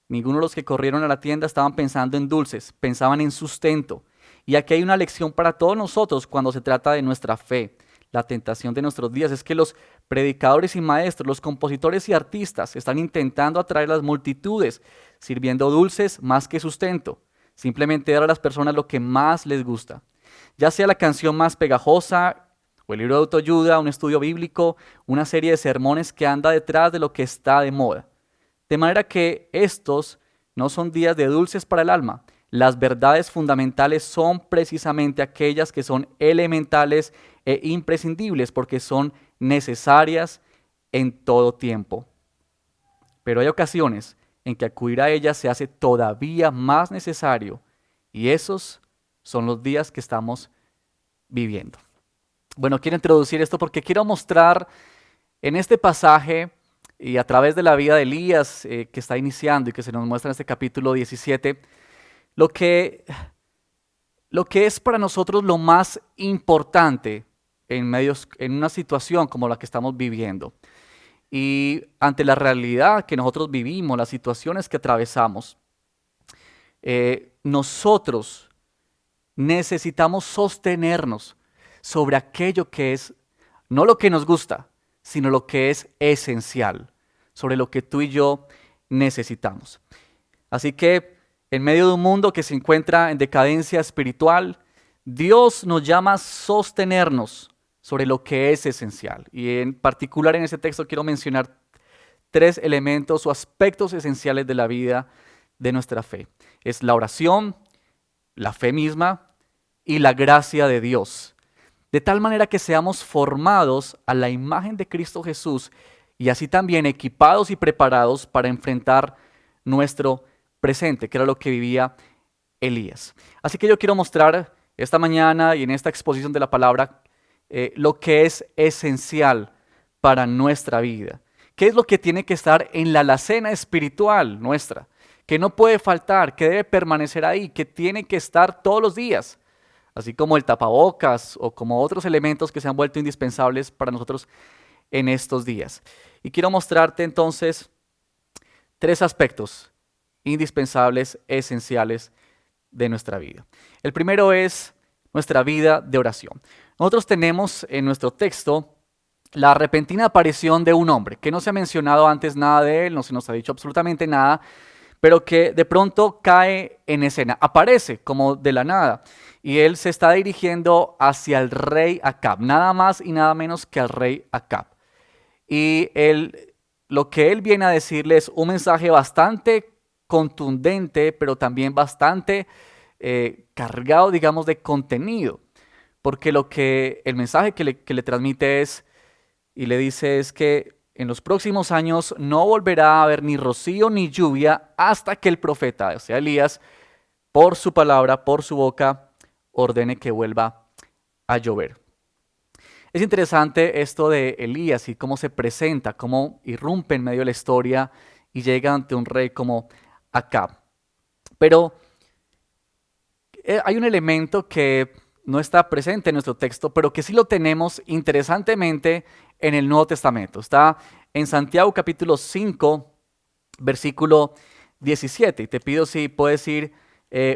Ninguno de los que corrieron a la tienda estaban pensando en dulces, pensaban en sustento. Y aquí hay una lección para todos nosotros cuando se trata de nuestra fe. La tentación de nuestros días es que los predicadores y maestros, los compositores y artistas están intentando atraer a las multitudes, sirviendo dulces más que sustento. Simplemente dar a las personas lo que más les gusta. Ya sea la canción más pegajosa, o el libro de autoayuda, un estudio bíblico, una serie de sermones que anda detrás de lo que está de moda. De manera que estos no son días de dulces para el alma. Las verdades fundamentales son precisamente aquellas que son elementales e imprescindibles porque son necesarias en todo tiempo. Pero hay ocasiones en que acudir a ellas se hace todavía más necesario y esos son los días que estamos viviendo. Bueno, quiero introducir esto porque quiero mostrar en este pasaje y a través de la vida de Elías que está iniciando y que se nos muestra en este capítulo 17, lo que es para nosotros lo más importante en una situación como la que estamos viviendo. Y ante la realidad que nosotros vivimos, las situaciones que atravesamos, nosotros necesitamos sostenernos sobre aquello que es no lo que nos gusta, sino lo que es esencial, sobre lo que tú y yo necesitamos. Así que en medio de un mundo que se encuentra en decadencia espiritual, Dios nos llama a sostenernos sobre lo que es esencial. Y en particular en este texto quiero mencionar 3 elementos o aspectos esenciales de la vida de nuestra fe. Es la oración, la fe misma y la gracia de Dios. De tal manera que seamos formados a la imagen de Cristo Jesús y así también equipados y preparados para enfrentar nuestro presente, que era lo que vivía Elías. Así que yo quiero mostrar esta mañana y en esta exposición de la palabra lo que es esencial para nuestra vida. ¿Qué es lo que tiene que estar en la alacena espiritual nuestra? Que no puede faltar, que debe permanecer ahí, que tiene que estar todos los días. Así como el tapabocas o como otros elementos que se han vuelto indispensables para nosotros en estos días. Y quiero mostrarte entonces 3 aspectos indispensables, esenciales de nuestra vida. El primero es nuestra vida de oración. Nosotros tenemos en nuestro texto la repentina aparición de un hombre, que no se ha mencionado antes nada de él, no se nos ha dicho absolutamente nada, pero que de pronto cae en escena, aparece como de la nada, y él se está dirigiendo hacia el rey Acab, nada más y nada menos que al rey Acab. Y lo que él viene a decirle es un mensaje bastante contundente, pero también bastante cargado, digamos, de contenido, porque el mensaje que le transmite y le dice es que en los próximos años no volverá a haber ni rocío ni lluvia hasta que el profeta, o sea Elías, por su palabra, por su boca, ordene que vuelva a llover. Es interesante esto de Elías y cómo se presenta, cómo irrumpe en medio de la historia y llega ante un rey como Acab. Pero hay un elemento que no está presente en nuestro texto, pero que sí lo tenemos interesantemente en el Nuevo Testamento. Está en Santiago capítulo 5, versículo 17. Y te pido si puedes ir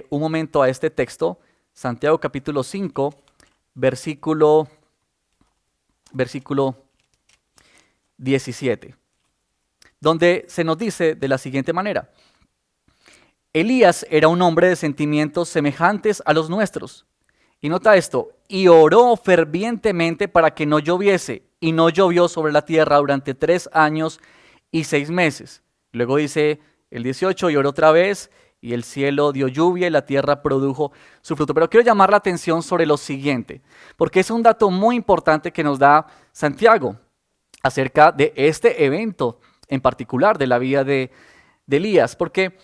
un momento a este texto. Santiago capítulo 5, versículo 17. Donde se nos dice de la siguiente manera. Elías era un hombre de sentimientos semejantes a los nuestros. Y nota esto, y oró fervientemente para que no lloviese, y no llovió sobre la tierra durante 3 años y 6 meses. Luego dice el 18, y oró otra vez, y el cielo dio lluvia y la tierra produjo su fruto. Pero quiero llamar la atención sobre lo siguiente, porque es un dato muy importante que nos da Santiago acerca de este evento en particular de la vida de Elías, porque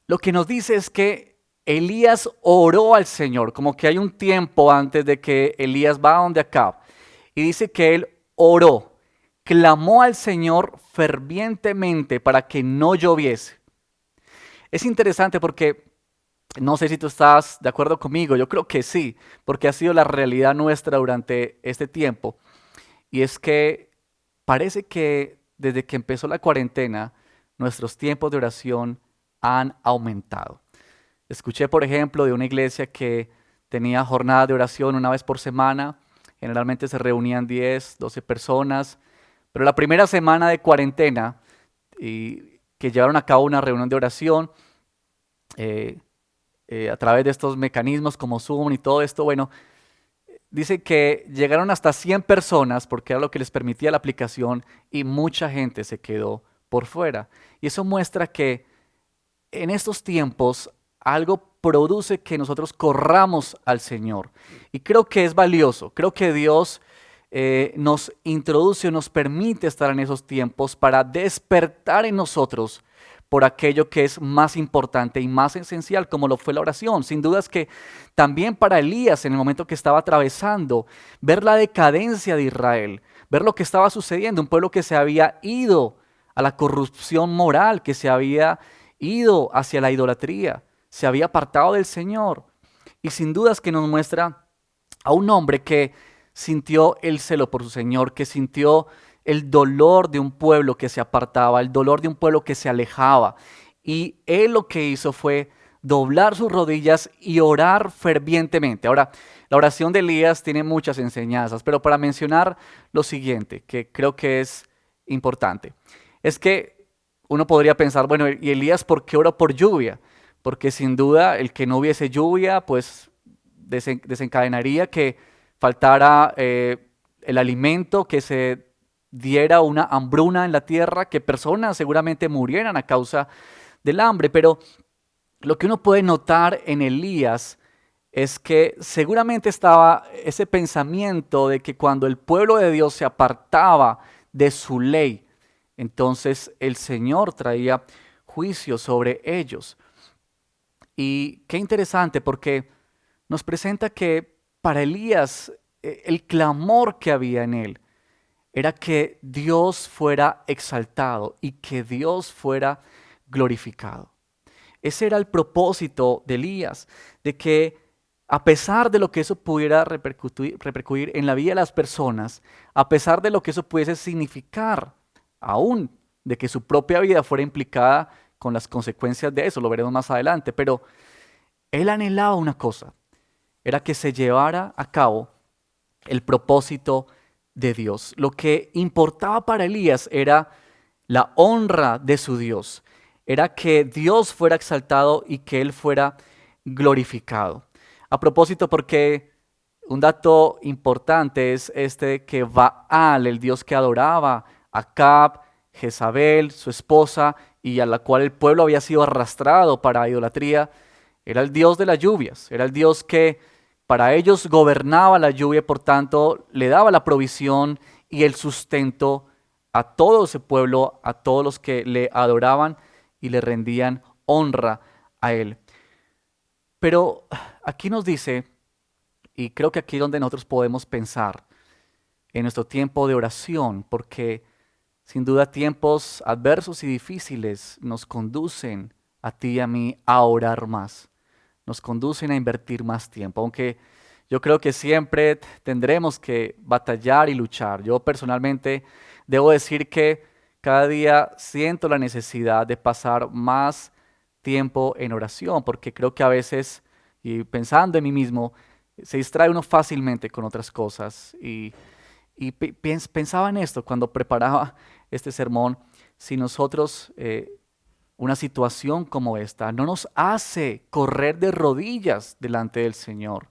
lo que nos dice es que Elías oró al Señor, como que hay un tiempo antes de que Elías va a donde Acab, y dice que él oró, clamó al Señor fervientemente para que no lloviese. Es interesante porque, no sé si tú estás de acuerdo conmigo, yo creo que sí, porque ha sido la realidad nuestra durante este tiempo, y es que parece que desde que empezó la cuarentena, nuestros tiempos de oración han aumentado. Escuché, por ejemplo, de una iglesia que tenía jornadas de oración una vez por semana. Generalmente se reunían 10, 12 personas. Pero la primera semana de cuarentena, y que llevaron a cabo una reunión de oración a través de estos mecanismos como Zoom y todo esto, bueno, dice que llegaron hasta 100 personas porque era lo que les permitía la aplicación y mucha gente se quedó por fuera. Y eso muestra que en estos tiempos algo produce que nosotros corramos al Señor. Y creo que es valioso, creo que Dios nos introduce o nos permite estar en esos tiempos para despertar en nosotros por aquello que es más importante y más esencial, como lo fue la oración. Sin duda es que también para Elías, en el momento que estaba atravesando, ver la decadencia de Israel, ver lo que estaba sucediendo, un pueblo que se había ido a la corrupción moral, que se había ido hacia la idolatría, se había apartado del Señor. Y sin dudas que nos muestra a un hombre que sintió el celo por su Señor, que sintió el dolor de un pueblo que se apartaba, el dolor de un pueblo que se alejaba. Y él lo que hizo fue doblar sus rodillas y orar fervientemente. Ahora, la oración de Elías tiene muchas enseñanzas, pero para mencionar lo siguiente, que creo que es importante, es que uno podría pensar, bueno, ¿y Elías por qué oró por lluvia? Porque sin duda el que no hubiese lluvia, pues desencadenaría que faltara el alimento, que se diera una hambruna en la tierra, que personas seguramente murieran a causa del hambre. Pero lo que uno puede notar en Elías es que seguramente estaba ese pensamiento de que cuando el pueblo de Dios se apartaba de su ley, entonces el Señor traía juicio sobre ellos. Y qué interesante, porque nos presenta que para Elías el clamor que había en él era que Dios fuera exaltado y que Dios fuera glorificado. Ese era el propósito de Elías, de que a pesar de lo que eso pudiera repercutir en la vida de las personas, a pesar de lo que eso pudiese significar, aún de que su propia vida fuera implicada con las consecuencias de eso, lo veremos más adelante, pero él anhelaba una cosa, era que se llevara a cabo el propósito de Dios. Lo que importaba para Elías era la honra de su Dios, era que Dios fuera exaltado y que él fuera glorificado. A propósito, porque un dato importante es que Baal, el dios que adoraba a Acab, Jezabel, su esposa, y a la cual el pueblo había sido arrastrado para idolatría, era el dios de las lluvias, era el dios que para ellos gobernaba la lluvia, por tanto le daba la provisión y el sustento a todo ese pueblo, a todos los que le adoraban y le rendían honra a él. Pero aquí nos dice, y creo que aquí es donde nosotros podemos pensar en nuestro tiempo de oración, porque sin duda tiempos adversos y difíciles nos conducen a ti y a mí a orar más, nos conducen a invertir más tiempo, aunque yo creo que siempre tendremos que batallar y luchar. Yo personalmente debo decir que cada día siento la necesidad de pasar más tiempo en oración, porque creo que a veces, y pensando en mí mismo, se distrae uno fácilmente con otras cosas. Y pensaba en esto cuando preparaba este sermón, si nosotros, una situación como esta, no nos hace correr de rodillas delante del Señor,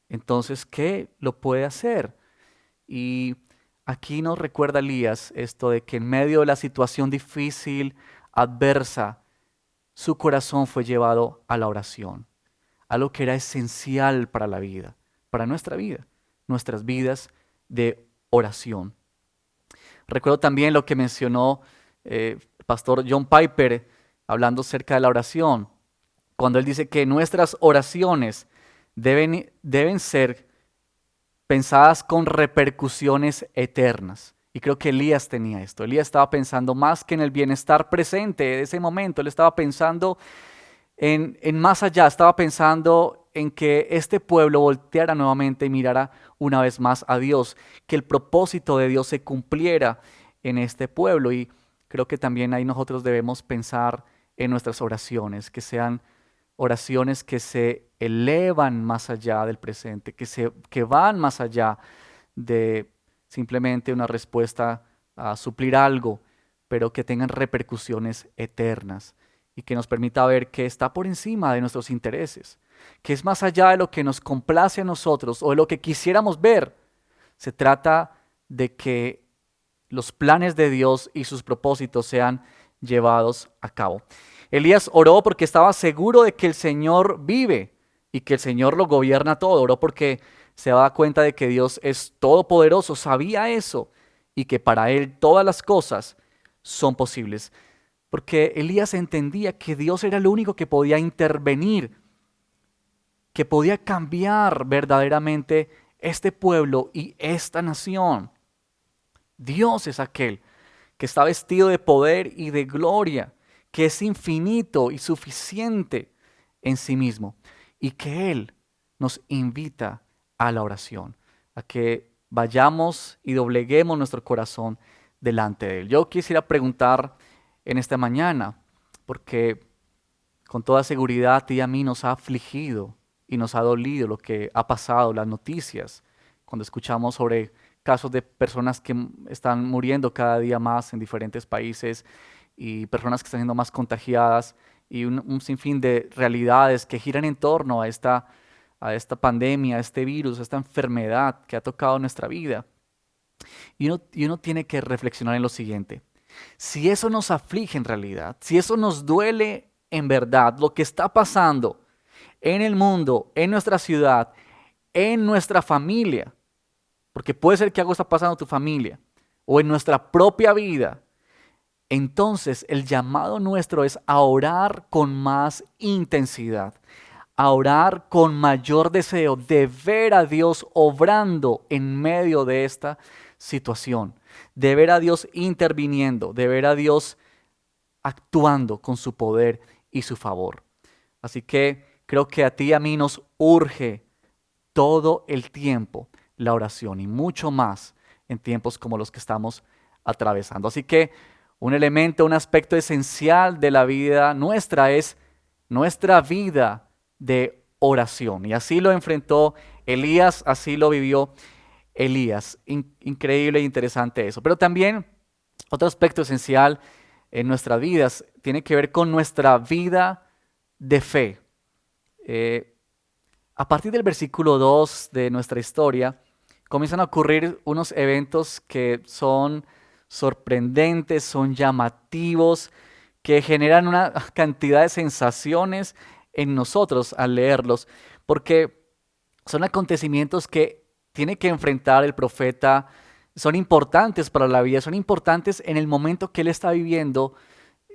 entonces, ¿qué lo puede hacer? Y aquí nos recuerda Elías esto de que en medio de la situación difícil, adversa, su corazón fue llevado a la oración, algo que era esencial para la vida, para nuestra vida, nuestras vidas de oración. Recuerdo también lo que mencionó el pastor John Piper hablando acerca de la oración, cuando él dice que nuestras oraciones deben ser pensadas con repercusiones eternas. Y creo que Elías tenía esto. Elías estaba pensando más que en el bienestar presente de ese momento. Él estaba pensando en más allá. Estaba pensando en que este pueblo volteara nuevamente y mirara una vez más a Dios. Que el propósito de Dios se cumpliera en este pueblo. Y creo que también ahí nosotros debemos pensar en nuestras oraciones, que sean oraciones que se elevan más allá del presente, que van más allá de simplemente una respuesta a suplir algo, pero que tengan repercusiones eternas y que nos permita ver que está por encima de nuestros intereses, que es más allá de lo que nos complace a nosotros o de lo que quisiéramos ver. Se trata de que los planes de Dios y sus propósitos sean llevados a cabo. Elías oró porque estaba seguro de que el Señor vive y que el Señor lo gobierna todo. Oró porque se daba cuenta de que Dios es todopoderoso, sabía eso, y que para él todas las cosas son posibles. Porque Elías entendía que Dios era el único que podía intervenir, que podía cambiar verdaderamente este pueblo y esta nación. Dios es aquel que está vestido de poder y de gloria, que es infinito y suficiente en sí mismo, y que Él nos invita a la oración, a que vayamos y dobleguemos nuestro corazón delante de Él. Yo quisiera preguntar en esta mañana, porque con toda seguridad a ti y a mí nos ha afligido y nos ha dolido lo que ha pasado, las noticias, cuando escuchamos sobre casos de personas que están muriendo cada día más en diferentes países y personas que están siendo más contagiadas y un sinfín de realidades que giran en torno a esta pandemia, a este virus, a esta enfermedad que ha tocado nuestra vida. Y uno tiene que reflexionar en lo siguiente. Si eso nos aflige en realidad, si eso nos duele en verdad, lo que está pasando en el mundo, en nuestra ciudad, en nuestra familia, porque puede ser que algo está pasando en tu familia o en nuestra propia vida, entonces el llamado nuestro es a orar con más intensidad, a orar con mayor deseo de ver a Dios obrando en medio de esta situación, de ver a Dios interviniendo, de ver a Dios actuando con su poder y su favor. Así que creo que a ti y a mí nos urge todo el tiempo la oración y mucho más en tiempos como los que estamos atravesando. Así que un elemento, un aspecto esencial de la vida nuestra es nuestra vida de oración. Y así lo enfrentó Elías, así lo vivió Elías. Increíble e interesante eso. Pero también otro aspecto esencial en nuestras vidas tiene que ver con nuestra vida de fe. A partir del versículo 2 de nuestra historia, comienzan a ocurrir unos eventos que son sorprendentes, son llamativos, que generan una cantidad de sensaciones en nosotros al leerlos, porque son acontecimientos que tiene que enfrentar el profeta, son importantes para la vida, son importantes en el momento que él está viviendo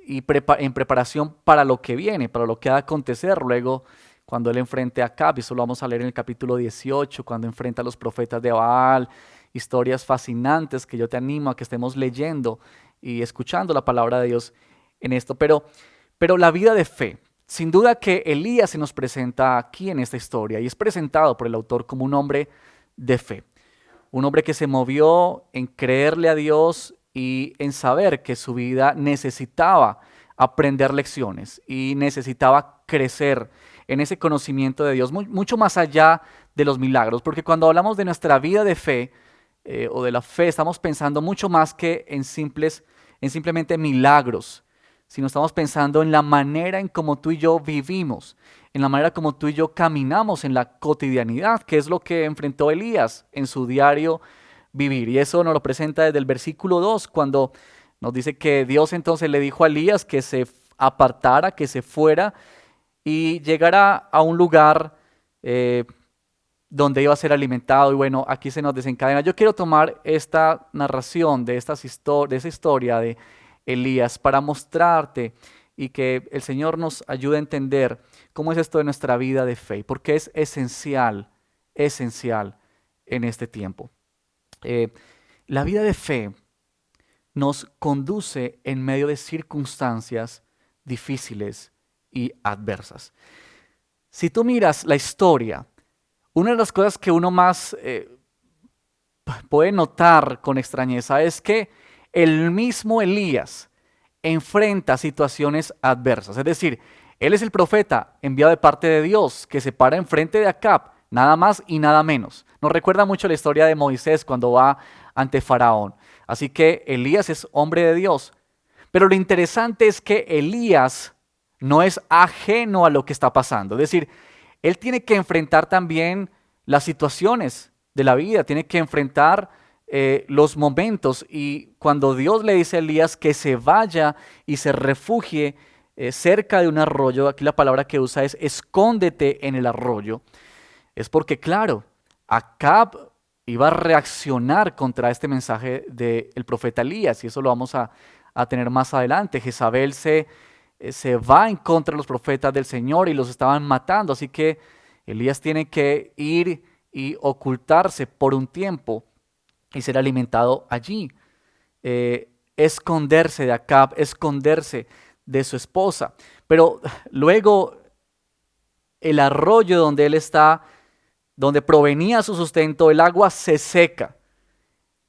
y en preparación para lo que viene, para lo que va a acontecer luego cuando él enfrente a Acab. Eso lo vamos a leer en el capítulo 18, cuando enfrenta a los profetas de Baal. Historias fascinantes que yo te animo a que estemos leyendo y escuchando la palabra de Dios en esto. Pero la vida de fe, sin duda que Elías se nos presenta aquí en esta historia y es presentado por el autor como un hombre de fe. Un hombre que se movió en creerle a Dios y en saber que su vida necesitaba aprender lecciones y necesitaba crecer en ese conocimiento de Dios, mucho más allá de los milagros, porque cuando hablamos de nuestra vida de fe o de la fe, estamos pensando mucho más que en simplemente milagros, sino estamos pensando en la manera en cómo tú y yo vivimos, en la manera como tú y yo caminamos en la cotidianidad, que es lo que enfrentó Elías en su diario vivir. Y eso nos lo presenta desde el versículo 2, cuando nos dice que Dios entonces le dijo a Elías que se apartara, que se fuera y llegara a un lugar donde iba a ser alimentado. Y bueno, aquí se nos desencadena. Yo quiero tomar esta narración de esa historia de Elías para mostrarte y que el Señor nos ayude a entender cómo es esto de nuestra vida de fe, porque es esencial en este tiempo. La vida de fe nos conduce en medio de circunstancias difíciles y adversas. Si tú miras la historia, una de las cosas que uno más puede notar con extrañeza es que el mismo Elías enfrenta situaciones adversas. Es decir, él es el profeta enviado de parte de Dios que se para enfrente de Acab, nada más y nada menos. Nos recuerda mucho la historia de Moisés cuando va ante Faraón. Así que Elías es hombre de Dios. Pero lo interesante es que Elías no es ajeno a lo que está pasando. Es decir, él tiene que enfrentar también las situaciones de la vida, tiene que enfrentar los momentos. Y cuando Dios le dice a Elías que se vaya y se refugie cerca de un arroyo, aquí la palabra que usa es escóndete en el arroyo, es porque, claro, Acab iba a reaccionar contra este mensaje del profeta Elías, y eso lo vamos a tener más adelante. Jezabel se va en contra de los profetas del Señor y los estaban matando, así que Elías tiene que ir y ocultarse por un tiempo y ser alimentado allí. Esconderse de Acab, esconderse de su esposa. Pero luego el arroyo donde él está, donde provenía su sustento, el agua se seca.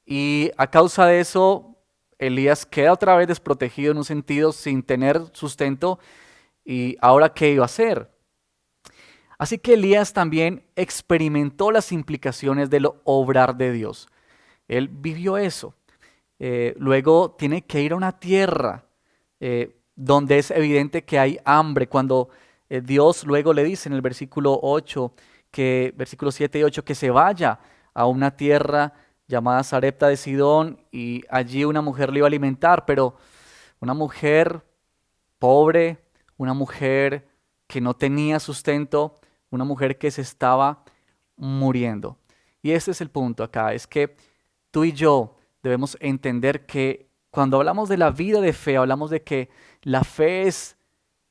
Y a causa de eso, Elías queda otra vez desprotegido en un sentido, sin tener sustento. ¿Y ahora qué iba a hacer? Así que Elías también experimentó las implicaciones del obrar de Dios. Él vivió eso. Luego tiene que ir a una tierra donde es evidente que hay hambre. Cuando Dios luego le dice en el versículo 7 y 8, que se vaya a una tierra llamada Sarepta de Sidón, y allí una mujer le iba a alimentar, pero una mujer pobre, una mujer que no tenía sustento, una mujer que se estaba muriendo. Y ese es el punto acá, es que tú y yo debemos entender que cuando hablamos de la vida de fe, hablamos de que la fe es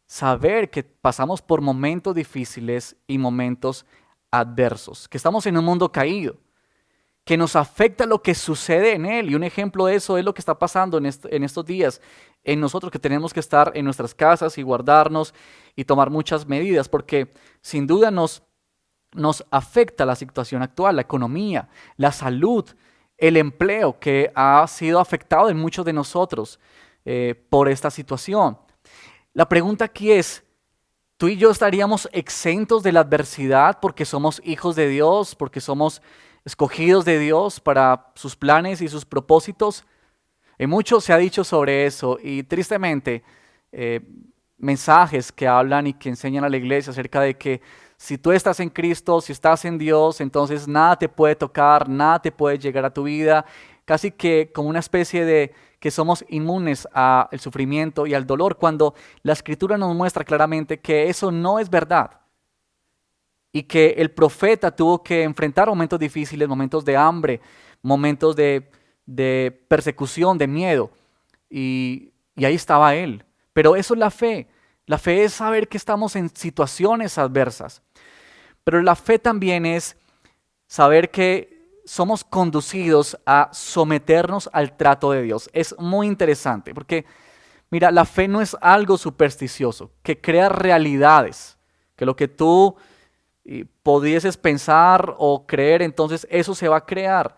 saber que pasamos por momentos difíciles y momentos adversos, que estamos en un mundo caído, que nos afecta lo que sucede en él. Y un ejemplo de eso es lo que está pasando en estos días en nosotros, que tenemos que estar en nuestras casas y guardarnos y tomar muchas medidas, porque sin duda nos afecta la situación actual, la economía, la salud, el empleo, que ha sido afectado en muchos de nosotros por esta situación. La pregunta aquí es, ¿tú y yo estaríamos exentos de la adversidad porque somos hijos de Dios, porque somos escogidos de Dios para sus planes y sus propósitos? Mucho se ha dicho sobre eso, y tristemente mensajes que hablan y que enseñan a la iglesia acerca de que si tú estás en Cristo, si estás en Dios, entonces nada te puede tocar, nada te puede llegar a tu vida, casi que como una especie de que somos inmunes al sufrimiento y al dolor, cuando la Escritura nos muestra claramente que eso no es verdad. Y que el profeta tuvo que enfrentar momentos difíciles, momentos de hambre, momentos de persecución, de miedo. Y ahí estaba él. Pero eso es la fe. La fe es saber que estamos en situaciones adversas. Pero la fe también es saber que somos conducidos a someternos al trato de Dios. Es muy interesante porque, mira, la fe no es algo supersticioso, que crea realidades, que lo que tú pudieses pensar o creer, entonces eso se va a crear.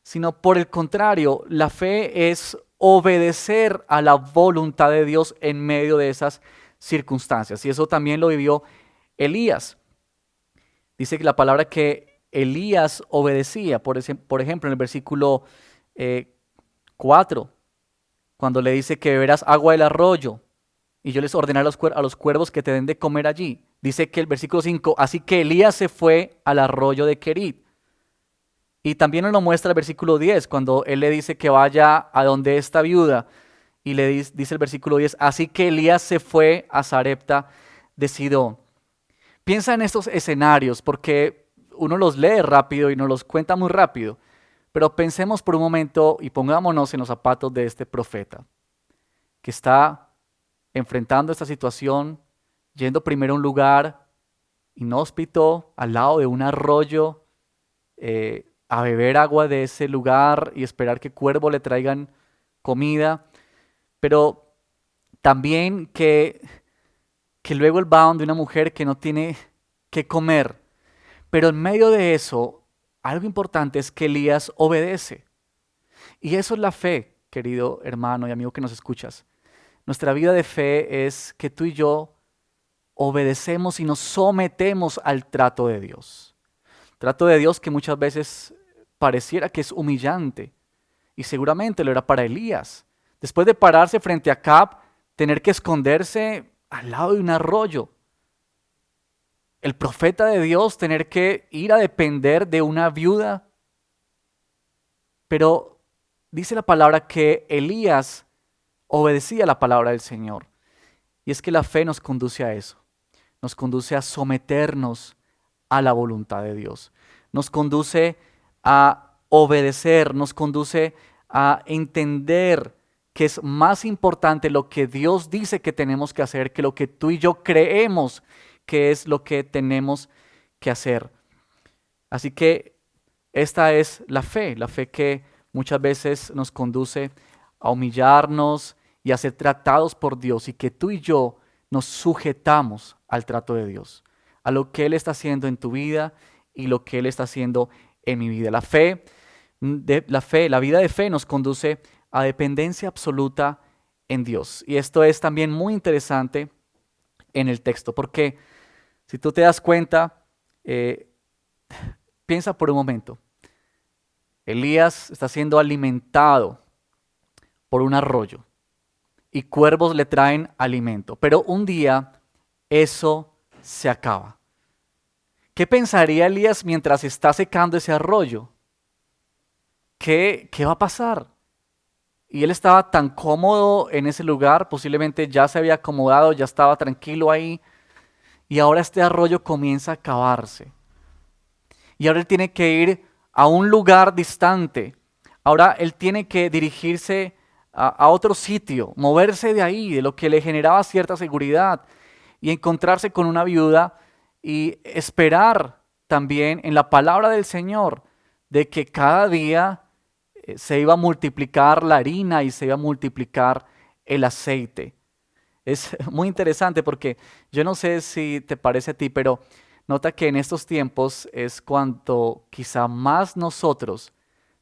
Sino por el contrario, la fe es obedecer a la voluntad de Dios en medio de esas circunstancias. Y eso también lo vivió Elías. Dice que la palabra que Elías obedecía, por ejemplo, en el versículo 4, cuando le dice que beberás agua del arroyo, y yo les ordenaré a los cuervos que te den de comer allí. Dice que el versículo 5, así que Elías se fue al arroyo de Querit. Y también nos lo muestra el versículo 10, cuando él le dice que vaya a donde esta viuda, y le dice el versículo 10, así que Elías se fue a Sarepta de Sidón. Piensa en estos escenarios, porque uno los lee rápido y nos los cuenta muy rápido, pero pensemos por un momento y pongámonos en los zapatos de este profeta, que está enfrentando esta situación, yendo primero a un lugar inhóspito, al lado de un arroyo, a beber agua de ese lugar y esperar que cuervos le traigan comida, pero también que luego él va donde una mujer que no tiene que comer. Pero en medio de eso, algo importante es que Elías obedece. Y eso es la fe, querido hermano y amigo que nos escuchas. nuestra vida de fe es que tú y yo obedecemos y nos sometemos al trato de Dios. Trato de Dios que muchas veces pareciera que es humillante, y seguramente lo era para Elías. Después de pararse frente a Acab, tener que esconderse al lado de un arroyo. El profeta de Dios tener que ir a depender de una viuda. Pero dice la palabra que Elías obedecía la palabra del Señor. Y es que la fe nos conduce a eso. Nos conduce a someternos a la voluntad de Dios. Nos conduce a obedecer, nos conduce a entender que es más importante lo que Dios dice que tenemos que hacer que lo que tú y yo creemos que es lo que tenemos que hacer. Así que esta es la fe que muchas veces nos conduce a humillarnos y a ser tratados por Dios, y que tú y yo nos sujetamos al trato de Dios, a lo que Él está haciendo en tu vida y lo que Él está haciendo en mi vida. La vida de fe nos conduce a dependencia absoluta en Dios. Y esto es también muy interesante en el texto, porque si tú te das cuenta, piensa por un momento. Elías está siendo alimentado por un arroyo y cuervos le traen alimento, pero un día eso se acaba. ¿Qué pensaría Elías mientras está secando ese arroyo? ¿Qué va a pasar? Y él estaba tan cómodo en ese lugar, posiblemente ya se había acomodado, ya estaba tranquilo ahí, y ahora este arroyo comienza a acabarse. Y ahora él tiene que ir a un lugar distante. Ahora él tiene que dirigirse a otro sitio, moverse de ahí, de lo que le generaba cierta seguridad, y encontrarse con una viuda y esperar también en la palabra del Señor de que cada día se iba a multiplicar la harina y se iba a multiplicar el aceite. Es muy interesante porque yo no sé si te parece a ti, pero nota que en estos tiempos es cuando quizá más nosotros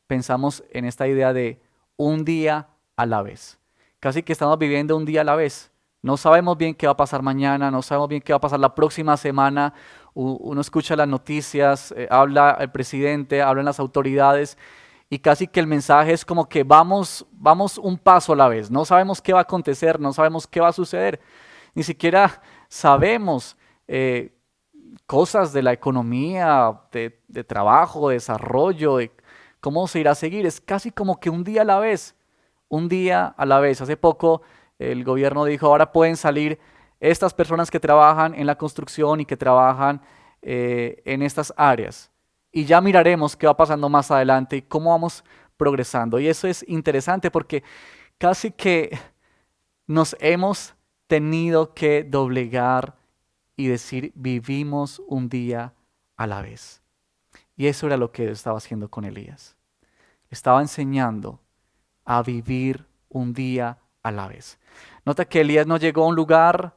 pensamos en esta idea de un día a la vez. Casi que estamos viviendo un día a la vez. No sabemos bien qué va a pasar mañana, no sabemos bien qué va a pasar la próxima semana. Uno escucha las noticias, habla el presidente, hablan las autoridades, y casi que el mensaje es como que vamos un paso a la vez. No sabemos qué va a acontecer, no sabemos qué va a suceder. Ni siquiera sabemos cosas de la economía, de trabajo, de desarrollo, de cómo se irá a seguir. Es casi como que un día a la vez, un día a la vez. Hace poco el gobierno dijo, ahora pueden salir estas personas que trabajan en la construcción y que trabajan en estas áreas. Y ya miraremos qué va pasando más adelante y cómo vamos progresando. Y eso es interesante porque casi que nos hemos tenido que doblegar y decir, vivimos un día a la vez. Y eso era lo que estaba haciendo con Elías. Estaba enseñando a vivir un día a la vez. Nota que Elías no llegó a un lugar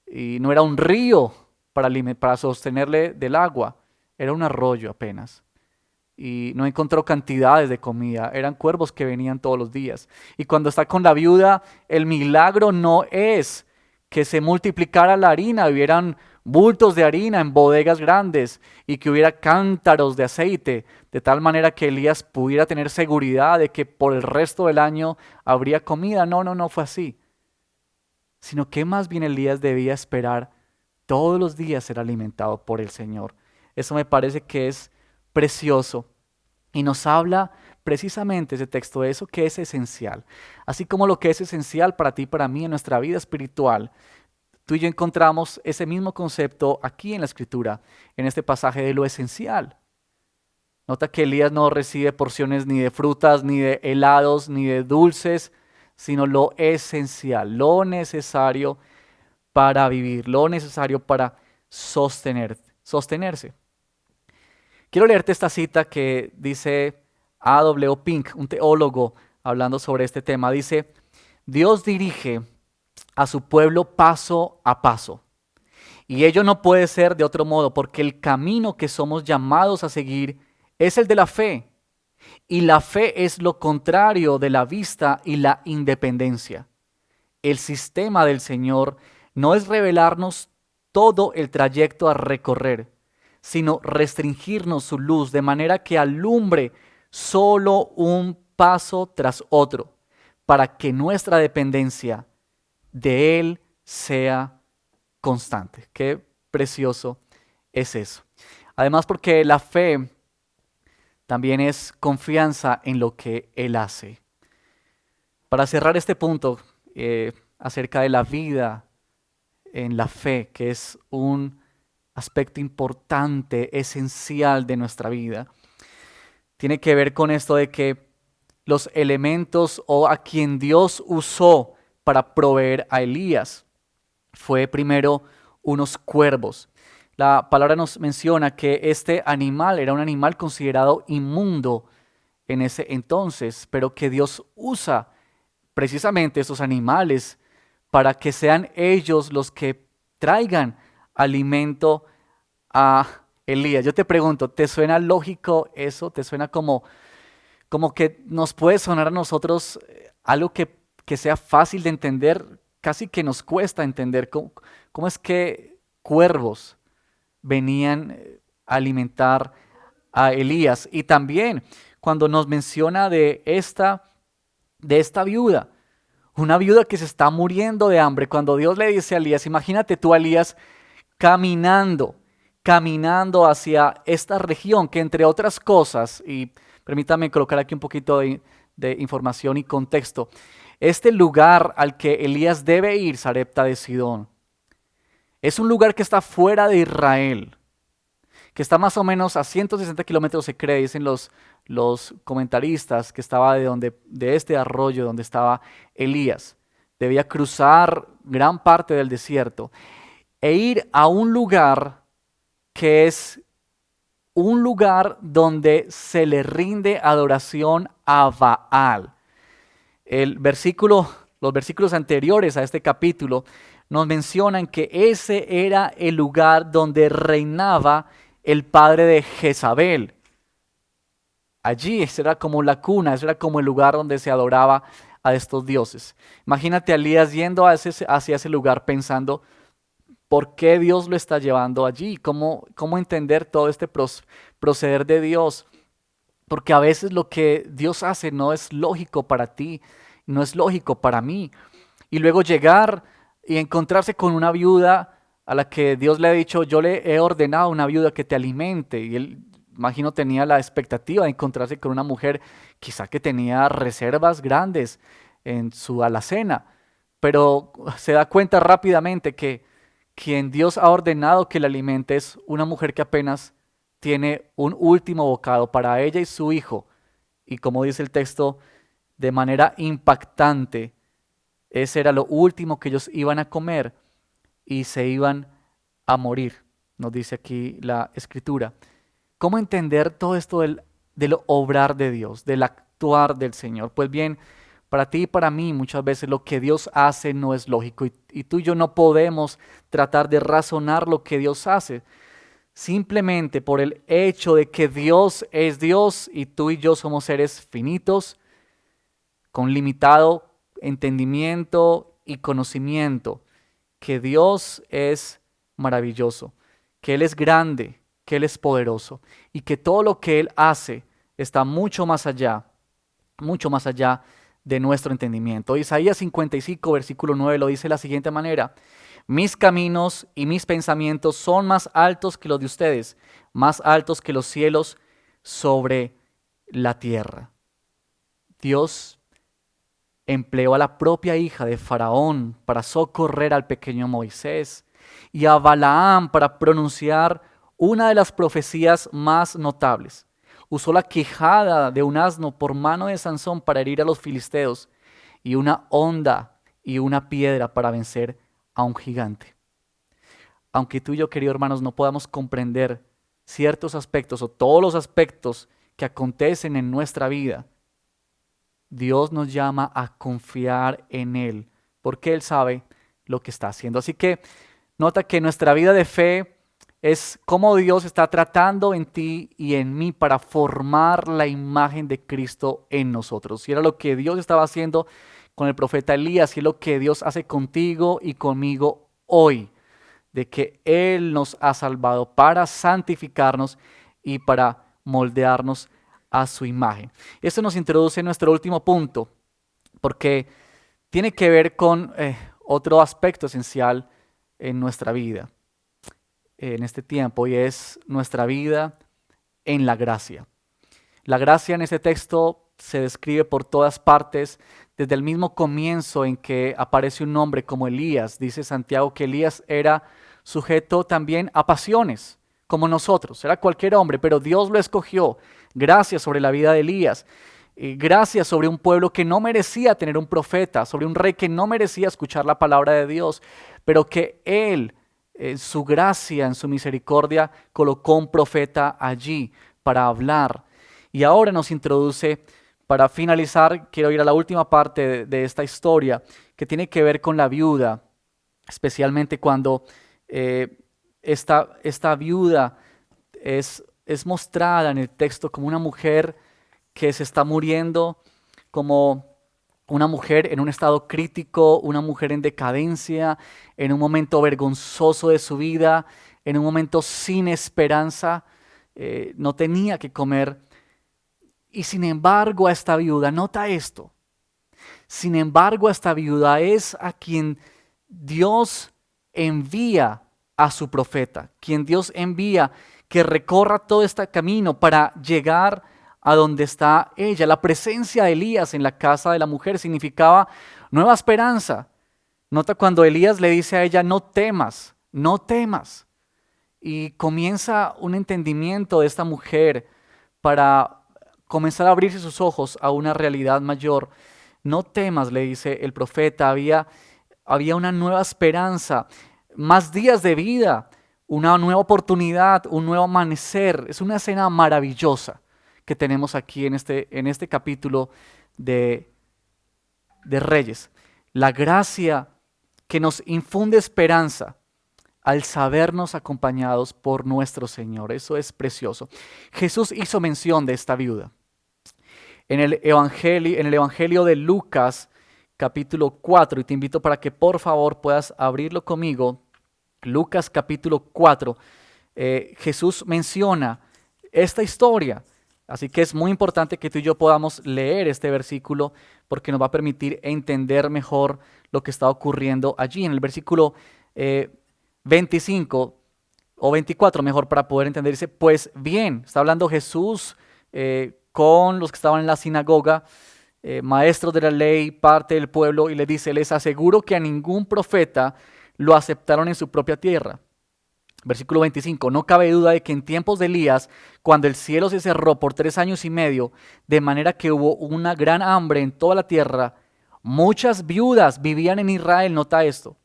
y no era un río para sostenerle del agua. Era un arroyo apenas. Y no encontró cantidades de comida. Eran cuervos que venían todos los días. Y cuando está con la viuda, el milagro no es que se multiplicara la harina, hubieran bultos de harina en bodegas grandes y que hubiera cántaros de aceite, de tal manera que Elías pudiera tener seguridad de que por el resto del año habría comida. No fue así. Sino que más bien Elías debía esperar todos los días ser alimentado por el Señor. Eso me parece que es precioso y nos habla precisamente ese texto de eso que es esencial. Así como lo que es esencial para ti y para mí en nuestra vida espiritual, tú y yo encontramos ese mismo concepto aquí en la Escritura, en este pasaje de lo esencial. Nota que Elías no recibe porciones ni de frutas, ni de helados, ni de dulces, sino lo esencial, lo necesario para vivir, lo necesario para sostenerse. Quiero leerte esta cita que dice A.W. Pink, un teólogo, hablando sobre este tema. Dice, Dios dirige a su pueblo paso a paso. Y ello no puede ser de otro modo, porque el camino que somos llamados a seguir es el de la fe. Y la fe es lo contrario de la vista y la independencia. el sistema del Señor no es revelarnos todo el trayecto a recorrer, sino restringirnos su luz de manera que alumbre solo un paso tras otro, para que nuestra dependencia de Él sea constante. Qué precioso es eso. Además, porque la fe también es confianza en lo que Él hace. Para cerrar este punto acerca de la vida en la fe, que es un aspecto importante, esencial de nuestra vida, tiene que ver con esto de que los elementos o a quien Dios usó para proveer a Elías fue primero unos cuervos. La palabra nos menciona que este animal era un animal considerado inmundo en ese entonces, pero que Dios usa precisamente esos animales para que sean ellos los que traigan alimento a Elías. Yo te pregunto, ¿te suena lógico eso? ¿Te suena como que nos puede sonar a nosotros algo que sea fácil de entender? Casi que nos cuesta entender cómo es que cuervos venían a alimentar a Elías. Y también cuando nos menciona de esta viuda, una viuda que se está muriendo de hambre, cuando Dios le dice a Elías, imagínate tú a Elías caminando hacia esta región que, entre otras cosas, y permítame colocar aquí un poquito de información y contexto, este lugar al que Elías debe ir, Sarepta de Sidón, es un lugar que está fuera de Israel, que está más o menos a 160 kilómetros, se cree, dicen los comentaristas, que estaba de este arroyo donde estaba Elías. Debía cruzar gran parte del desierto e ir a un lugar que es un lugar donde se le rinde adoración a Baal. Los versículos anteriores a este capítulo nos mencionan que ese era el lugar donde reinaba el padre de Jezabel. Allí, esa era como la cuna, ese era como el lugar donde se adoraba a estos dioses. Imagínate a Elías yendo hacia ese lugar pensando, ¿por qué Dios lo está llevando allí? ¿Cómo entender todo este proceder de Dios? Porque a veces lo que Dios hace no es lógico para ti, no es lógico para mí. Y luego llegar y encontrarse con una viuda a la que Dios le ha dicho, yo le he ordenado a una viuda que te alimente. Y él, imagino, tenía la expectativa de encontrarse con una mujer quizá que tenía reservas grandes en su alacena, pero se da cuenta rápidamente que quien Dios ha ordenado que le alimente es una mujer que apenas tiene un último bocado para ella y su hijo. Y como dice el texto, de manera impactante, ese era lo último que ellos iban a comer y se iban a morir, nos dice aquí la Escritura. ¿Cómo entender todo esto del obrar de Dios, del actuar del Señor? Pues bien, para ti y para mí muchas veces lo que Dios hace no es lógico y tú y yo no podemos tratar de razonar lo que Dios hace, simplemente por el hecho de que Dios es Dios y tú y yo somos seres finitos, con limitado entendimiento y conocimiento, que Dios es maravilloso, que Él es grande, que Él es poderoso y que todo lo que Él hace está mucho más allá de nuestro entendimiento. Isaías 55, versículo 9 lo dice de la siguiente manera: mis caminos y mis pensamientos son más altos que los de ustedes, más altos que los cielos sobre la tierra. Dios empleó a la propia hija de Faraón para socorrer al pequeño Moisés y a Balaam para pronunciar una de las profecías más notables. Usó la quijada de un asno por mano de Sansón para herir a los filisteos y una honda y una piedra para vencer a un gigante. Aunque tú y yo, queridos hermanos, no podamos comprender ciertos aspectos o todos los aspectos que acontecen en nuestra vida, Dios nos llama a confiar en Él, porque Él sabe lo que está haciendo. Así que nota que nuestra vida de fe es cómo Dios está tratando en ti y en mí para formar la imagen de Cristo en nosotros. Y era lo que Dios estaba haciendo con el profeta Elías, y es lo que Dios hace contigo y conmigo hoy, de que Él nos ha salvado para santificarnos y para moldearnos a su imagen. Esto nos introduce en nuestro último punto, porque tiene que ver con otro aspecto esencial en nuestra vida en este tiempo, y es nuestra vida en la gracia. La gracia en este texto se describe por todas partes, desde el mismo comienzo en que aparece un nombre como Elías. Dice Santiago que Elías era sujeto también a pasiones, como nosotros, era cualquier hombre, pero Dios lo escogió. Gracia sobre la vida de Elías, gracia sobre un pueblo que no merecía tener un profeta, sobre un rey que no merecía escuchar la palabra de Dios, pero que Él, en su gracia, en su misericordia, colocó un profeta allí para hablar. Y ahora nos introduce, para finalizar, quiero ir a la última parte de esta historia, que tiene que ver con la viuda, especialmente cuando esta viuda es mostrada en el texto como una mujer que se está muriendo, como una mujer en un estado crítico, una mujer en decadencia, en un momento vergonzoso de su vida, en un momento sin esperanza, no tenía que comer. Y sin embargo a esta viuda, nota esto, sin embargo a esta viuda es a quien Dios envía a su profeta, quien Dios envía que recorra todo este camino para llegar a donde está ella. La presencia de Elías en la casa de la mujer significaba nueva esperanza. Nota cuando Elías le dice a ella, no temas, no temas. Y comienza un entendimiento de esta mujer para comenzar a abrirse sus ojos a una realidad mayor. No temas, le dice el profeta, había una nueva esperanza, más días de vida, una nueva oportunidad, un nuevo amanecer. Es una escena maravillosa que tenemos aquí en este capítulo de Reyes. La gracia que nos infunde esperanza al sabernos acompañados por nuestro Señor. Eso es precioso. Jesús hizo mención de esta viuda. En el Evangelio de Lucas, capítulo 4, y te invito para que por favor puedas abrirlo conmigo, Lucas capítulo 4, Jesús menciona esta historia. Así que es muy importante que tú y yo podamos leer este versículo porque nos va a permitir entender mejor lo que está ocurriendo allí. En el versículo 25 o 24, mejor para poder entender, dice, pues bien, está hablando Jesús con los que estaban en la sinagoga, maestros de la ley, parte del pueblo, y les dice, les aseguro que a ningún profeta lo aceptaron en su propia tierra. Versículo 25, no cabe duda de que en tiempos de Elías, cuando el cielo se cerró por 3 años y medio, de manera que hubo una gran hambre en toda la tierra, muchas viudas vivían en Israel, nota esto.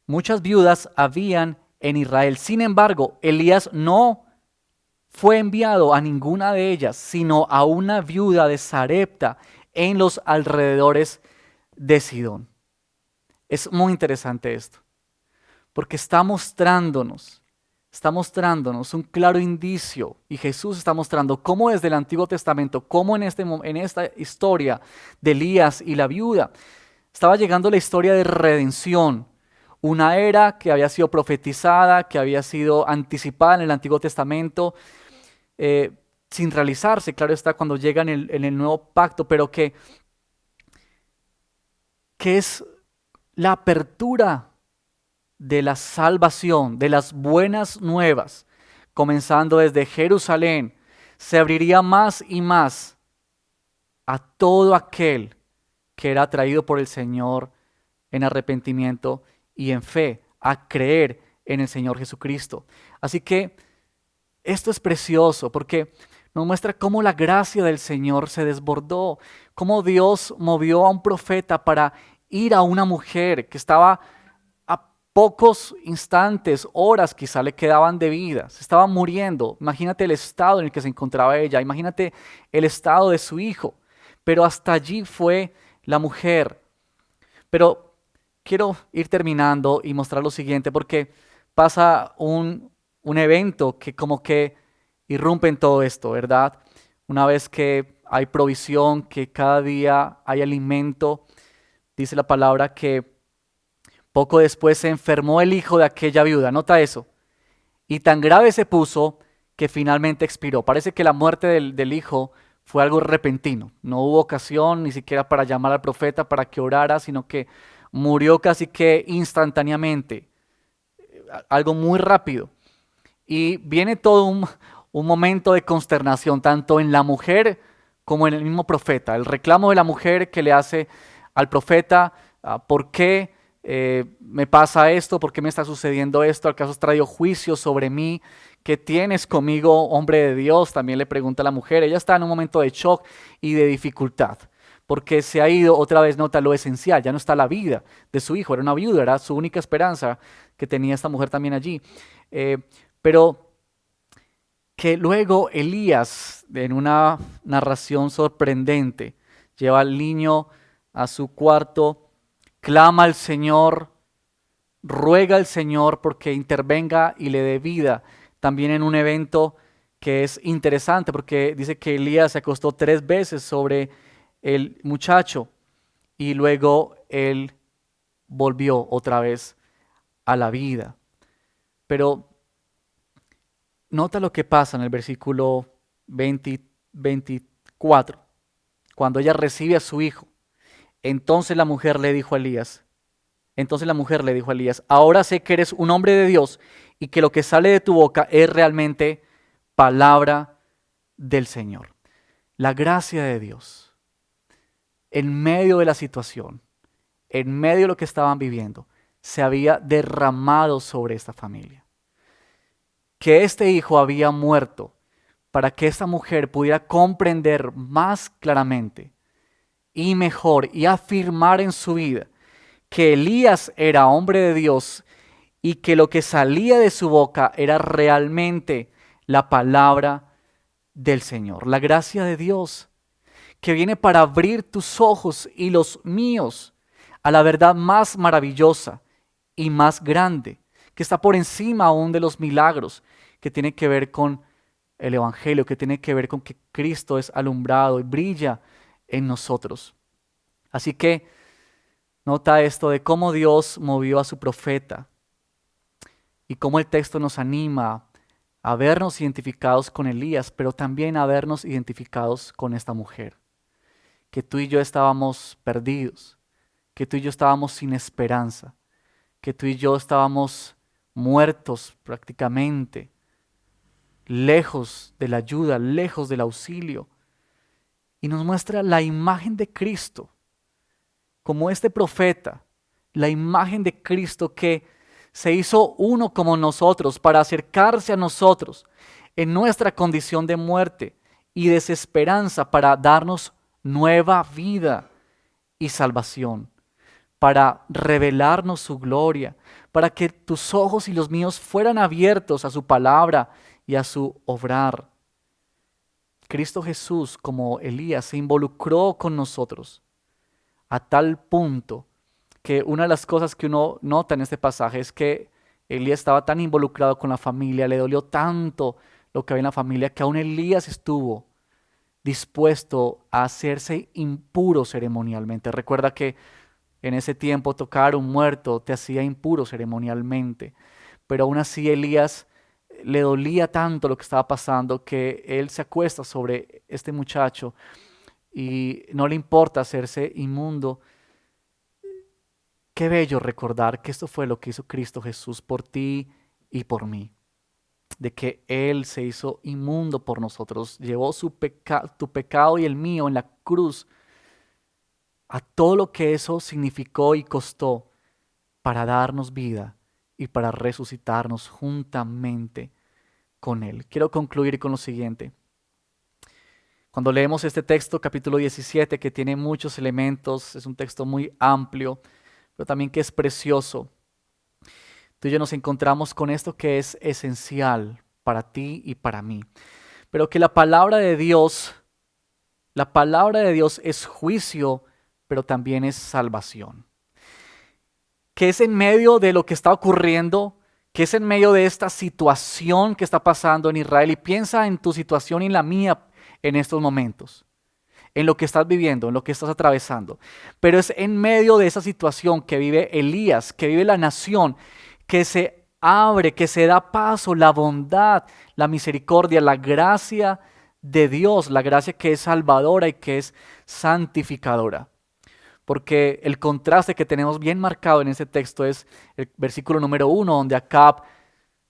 Muchas viudas habían en Israel. Sin embargo, Elías no fue enviado a ninguna de ellas, sino a una viuda de Sarepta en los alrededores de Sidón. Es muy interesante esto, porque está mostrándonos un claro indicio, y Jesús está mostrando cómo desde el Antiguo Testamento, cómo en esta historia de Elías y la viuda, estaba llegando la historia de redención, una era que había sido profetizada, que había sido anticipada en el Antiguo Testamento, sin realizarse, claro está, cuando llega en el nuevo pacto, pero que es la apertura de la salvación, de las buenas nuevas, comenzando desde Jerusalén, se abriría más y más a todo aquel que era atraído por el Señor en arrepentimiento y en fe, a creer en el Señor Jesucristo. Así que esto es precioso porque nos muestra cómo la gracia del Señor se desbordó, cómo Dios movió a un profeta para ir a una mujer que estaba a pocos instantes, horas quizá le quedaban de vida, se estaba muriendo. Imagínate el estado en el que se encontraba ella, imagínate el estado de su hijo, pero hasta allí fue la mujer. Pero quiero ir terminando y mostrar lo siguiente, porque pasa un evento que como que irrumpe en todo esto, ¿verdad? Una vez que hay provisión, que cada día hay alimento. Dice la palabra que poco después se enfermó el hijo de aquella viuda, nota eso, y tan grave se puso que finalmente expiró. Parece que la muerte del hijo fue algo repentino, no hubo ocasión ni siquiera para llamar al profeta para que orara, sino que murió casi que instantáneamente, algo muy rápido. Y viene todo un momento de consternación, tanto en la mujer como en el mismo profeta. El reclamo de la mujer que le hace al profeta, ¿por qué me pasa esto? ¿Por qué me está sucediendo esto? ¿Acaso has traído juicio sobre mí? ¿Qué tienes conmigo, hombre de Dios? También le pregunta a la mujer. Ella está en un momento de shock y de dificultad, porque se ha ido otra vez, nota lo esencial, ya no está la vida de su hijo, era una viuda, era su única esperanza que tenía esta mujer también allí. Pero que luego Elías, en una narración sorprendente, lleva al niño a su cuarto, clama al Señor, ruega al Señor porque intervenga y le dé vida. También en un evento que es interesante, porque dice que Elías se acostó 3 veces sobre el muchacho y luego él volvió otra vez a la vida. Pero nota lo que pasa en el versículo 24, cuando ella recibe a su hijo. Entonces la mujer le dijo a Elías, ahora sé que eres un hombre de Dios y que lo que sale de tu boca es realmente palabra del Señor. La gracia de Dios, en medio de la situación, en medio de lo que estaban viviendo, se había derramado sobre esta familia. Que este hijo había muerto para que esta mujer pudiera comprender más claramente y mejor y afirmar en su vida que Elías era hombre de Dios y que lo que salía de su boca era realmente la palabra del Señor. La gracia de Dios que viene para abrir tus ojos y los míos a la verdad más maravillosa y más grande, que está por encima aún de los milagros, que tiene que ver con el Evangelio, que tiene que ver con que Cristo es alumbrado y brilla en nosotros. Así que nota esto de cómo Dios movió a su profeta y cómo el texto nos anima a vernos identificados con Elías, pero también a vernos identificados con esta mujer. Que tú y yo estábamos perdidos, que tú y yo estábamos sin esperanza, que tú y yo estábamos muertos prácticamente, lejos de la ayuda, lejos del auxilio. Y nos muestra la imagen de Cristo, como este profeta, la imagen de Cristo que se hizo uno como nosotros para acercarse a nosotros en nuestra condición de muerte y desesperanza para darnos nueva vida y salvación, para revelarnos su gloria, para que tus ojos y los míos fueran abiertos a su palabra y a su obrar. Cristo Jesús, como Elías, se involucró con nosotros a tal punto que una de las cosas que uno nota en este pasaje es que Elías estaba tan involucrado con la familia, le dolió tanto lo que había en la familia, que aún Elías estuvo dispuesto a hacerse impuro ceremonialmente. Recuerda que en ese tiempo tocar un muerto te hacía impuro ceremonialmente, pero aún así Elías le dolía tanto lo que estaba pasando que él se acuesta sobre este muchacho y no le importa hacerse inmundo. Qué bello recordar que esto fue lo que hizo Cristo Jesús por ti y por mí, de que Él se hizo inmundo por nosotros, llevó tu pecado y el mío en la cruz, a todo lo que eso significó y costó para darnos vida y para resucitarnos juntamente con Él. Quiero concluir con lo siguiente. Cuando leemos este texto, capítulo 17, que tiene muchos elementos, es un texto muy amplio, pero también que es precioso. Tú y yo nos encontramos con esto que es esencial para ti y para mí. Pero que la palabra de Dios es juicio, pero también es salvación. Que es en medio de lo que está ocurriendo, que es en medio de esta situación que está pasando en Israel. Y piensa en tu situación y en la mía en estos momentos. en lo que estás viviendo, en lo que estás atravesando. Pero es en medio de esa situación que vive Elías, que vive la nación, que se abre, que se da paso la bondad, la misericordia, la gracia de Dios, la gracia que es salvadora y que es santificadora. Porque el contraste que tenemos bien marcado en ese texto es el versículo número 1, donde Acab,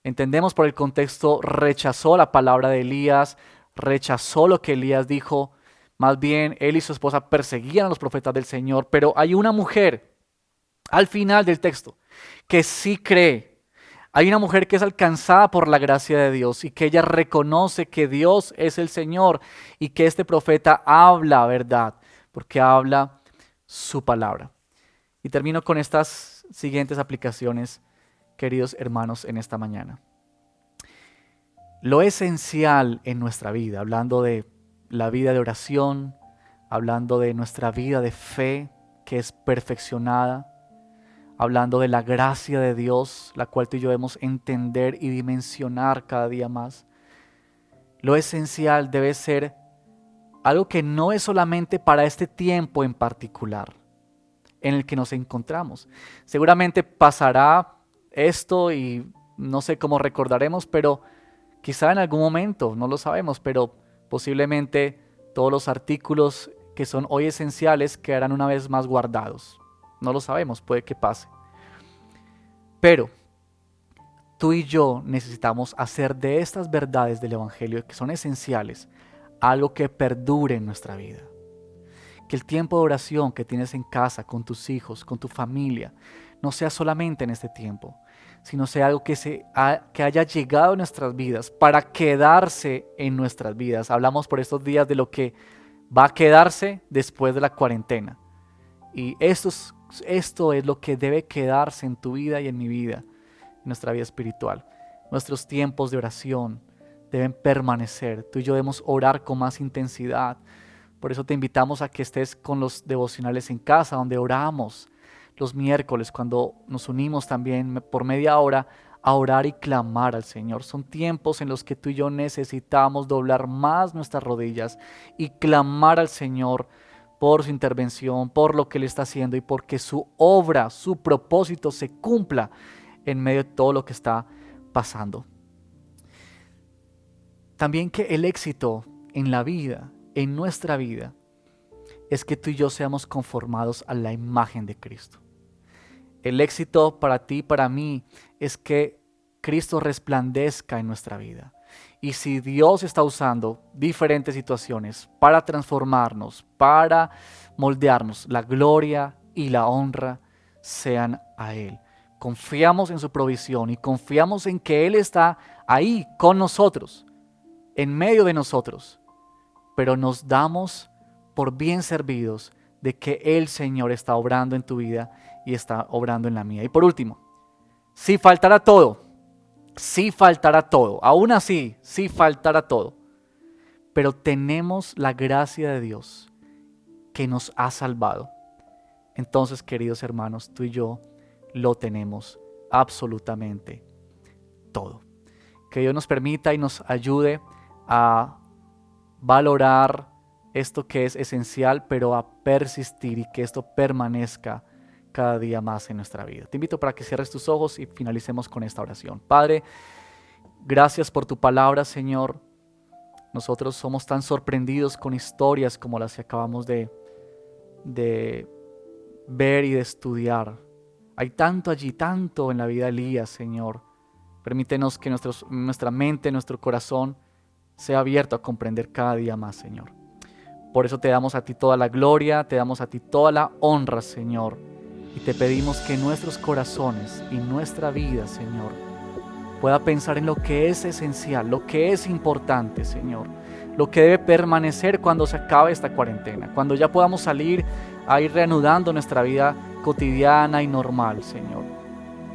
entendemos por el contexto, rechazó la palabra de Elías, rechazó lo que Elías dijo. Más bien, él y su esposa perseguían a los profetas del Señor, pero hay una mujer al final del texto que sí cree. Hay una mujer que es alcanzada por la gracia de Dios y que ella reconoce que Dios es el Señor y que este profeta habla verdad, porque habla su palabra. Y termino con estas siguientes aplicaciones, queridos hermanos, en esta mañana. Lo esencial en nuestra vida, hablando de la vida de oración, hablando de nuestra vida de fe que es perfeccionada, hablando de la gracia de Dios, la cual tú y yo debemos entender y dimensionar cada día más. Lo esencial debe ser algo que no es solamente para este tiempo en particular en el que nos encontramos. Seguramente pasará esto y no sé cómo recordaremos, pero quizá en algún momento, no lo sabemos, pero posiblemente todos los artículos que son hoy esenciales quedarán una vez más guardados. No lo sabemos, puede que pase. Pero tú y yo necesitamos hacer de estas verdades del Evangelio, que son esenciales, algo que perdure en nuestra vida. Que el tiempo de oración que tienes en casa, con tus hijos, con tu familia, no sea solamente en este tiempo, sino sea algo que haya llegado a nuestras vidas para quedarse en nuestras vidas. Hablamos por estos días de lo que va a quedarse después de la cuarentena. Y esto es lo que debe quedarse en tu vida y en mi vida, en nuestra vida espiritual. Nuestros tiempos de oración deben permanecer. Tú y yo debemos orar con más intensidad. Por eso te invitamos a que estés con los devocionales en casa, donde oramos los miércoles, cuando nos unimos también por media hora a orar y clamar al Señor. Son tiempos en los que tú y yo necesitamos doblar más nuestras rodillas y clamar al Señor por su intervención, por lo que Él está haciendo y porque su obra, su propósito se cumpla en medio de todo lo que está pasando. También que el éxito en la vida, en nuestra vida, es que tú y yo seamos conformados a la imagen de Cristo. El éxito para ti, para mí, es que Cristo resplandezca en nuestra vida. Y si Dios está usando diferentes situaciones para transformarnos, para moldearnos, la gloria y la honra sean a Él. Confiamos en su provisión y confiamos en que Él está ahí con nosotros, en medio de nosotros. Pero nos damos por bien servidos de que el Señor está obrando en tu vida y está obrando en la mía. Y por último, si faltara todo, aún así, si faltara todo, pero tenemos la gracia de Dios que nos ha salvado. Entonces, queridos hermanos, tú y yo lo tenemos absolutamente todo. Que Dios nos permita y nos ayude a valorar esto que es esencial, pero a persistir y que esto permanezca cada día más en nuestra vida. Te invito para que cierres tus ojos y finalicemos con esta oración. Padre, gracias por tu palabra, Señor. Nosotros somos tan sorprendidos con historias como las que acabamos de ver y de estudiar. Hay tanto allí, tanto en la vida de Elías, Señor. Permítenos que nuestra mente, nuestro corazón sea abierto a comprender cada día más, Señor. Por eso te damos a ti toda la gloria, te damos a ti toda la honra, Señor. Y te pedimos que nuestros corazones y nuestra vida, Señor, pueda pensar en lo que es esencial, lo que es importante, Señor. Lo que debe permanecer cuando se acabe esta cuarentena, cuando ya podamos salir a ir reanudando nuestra vida cotidiana y normal, Señor.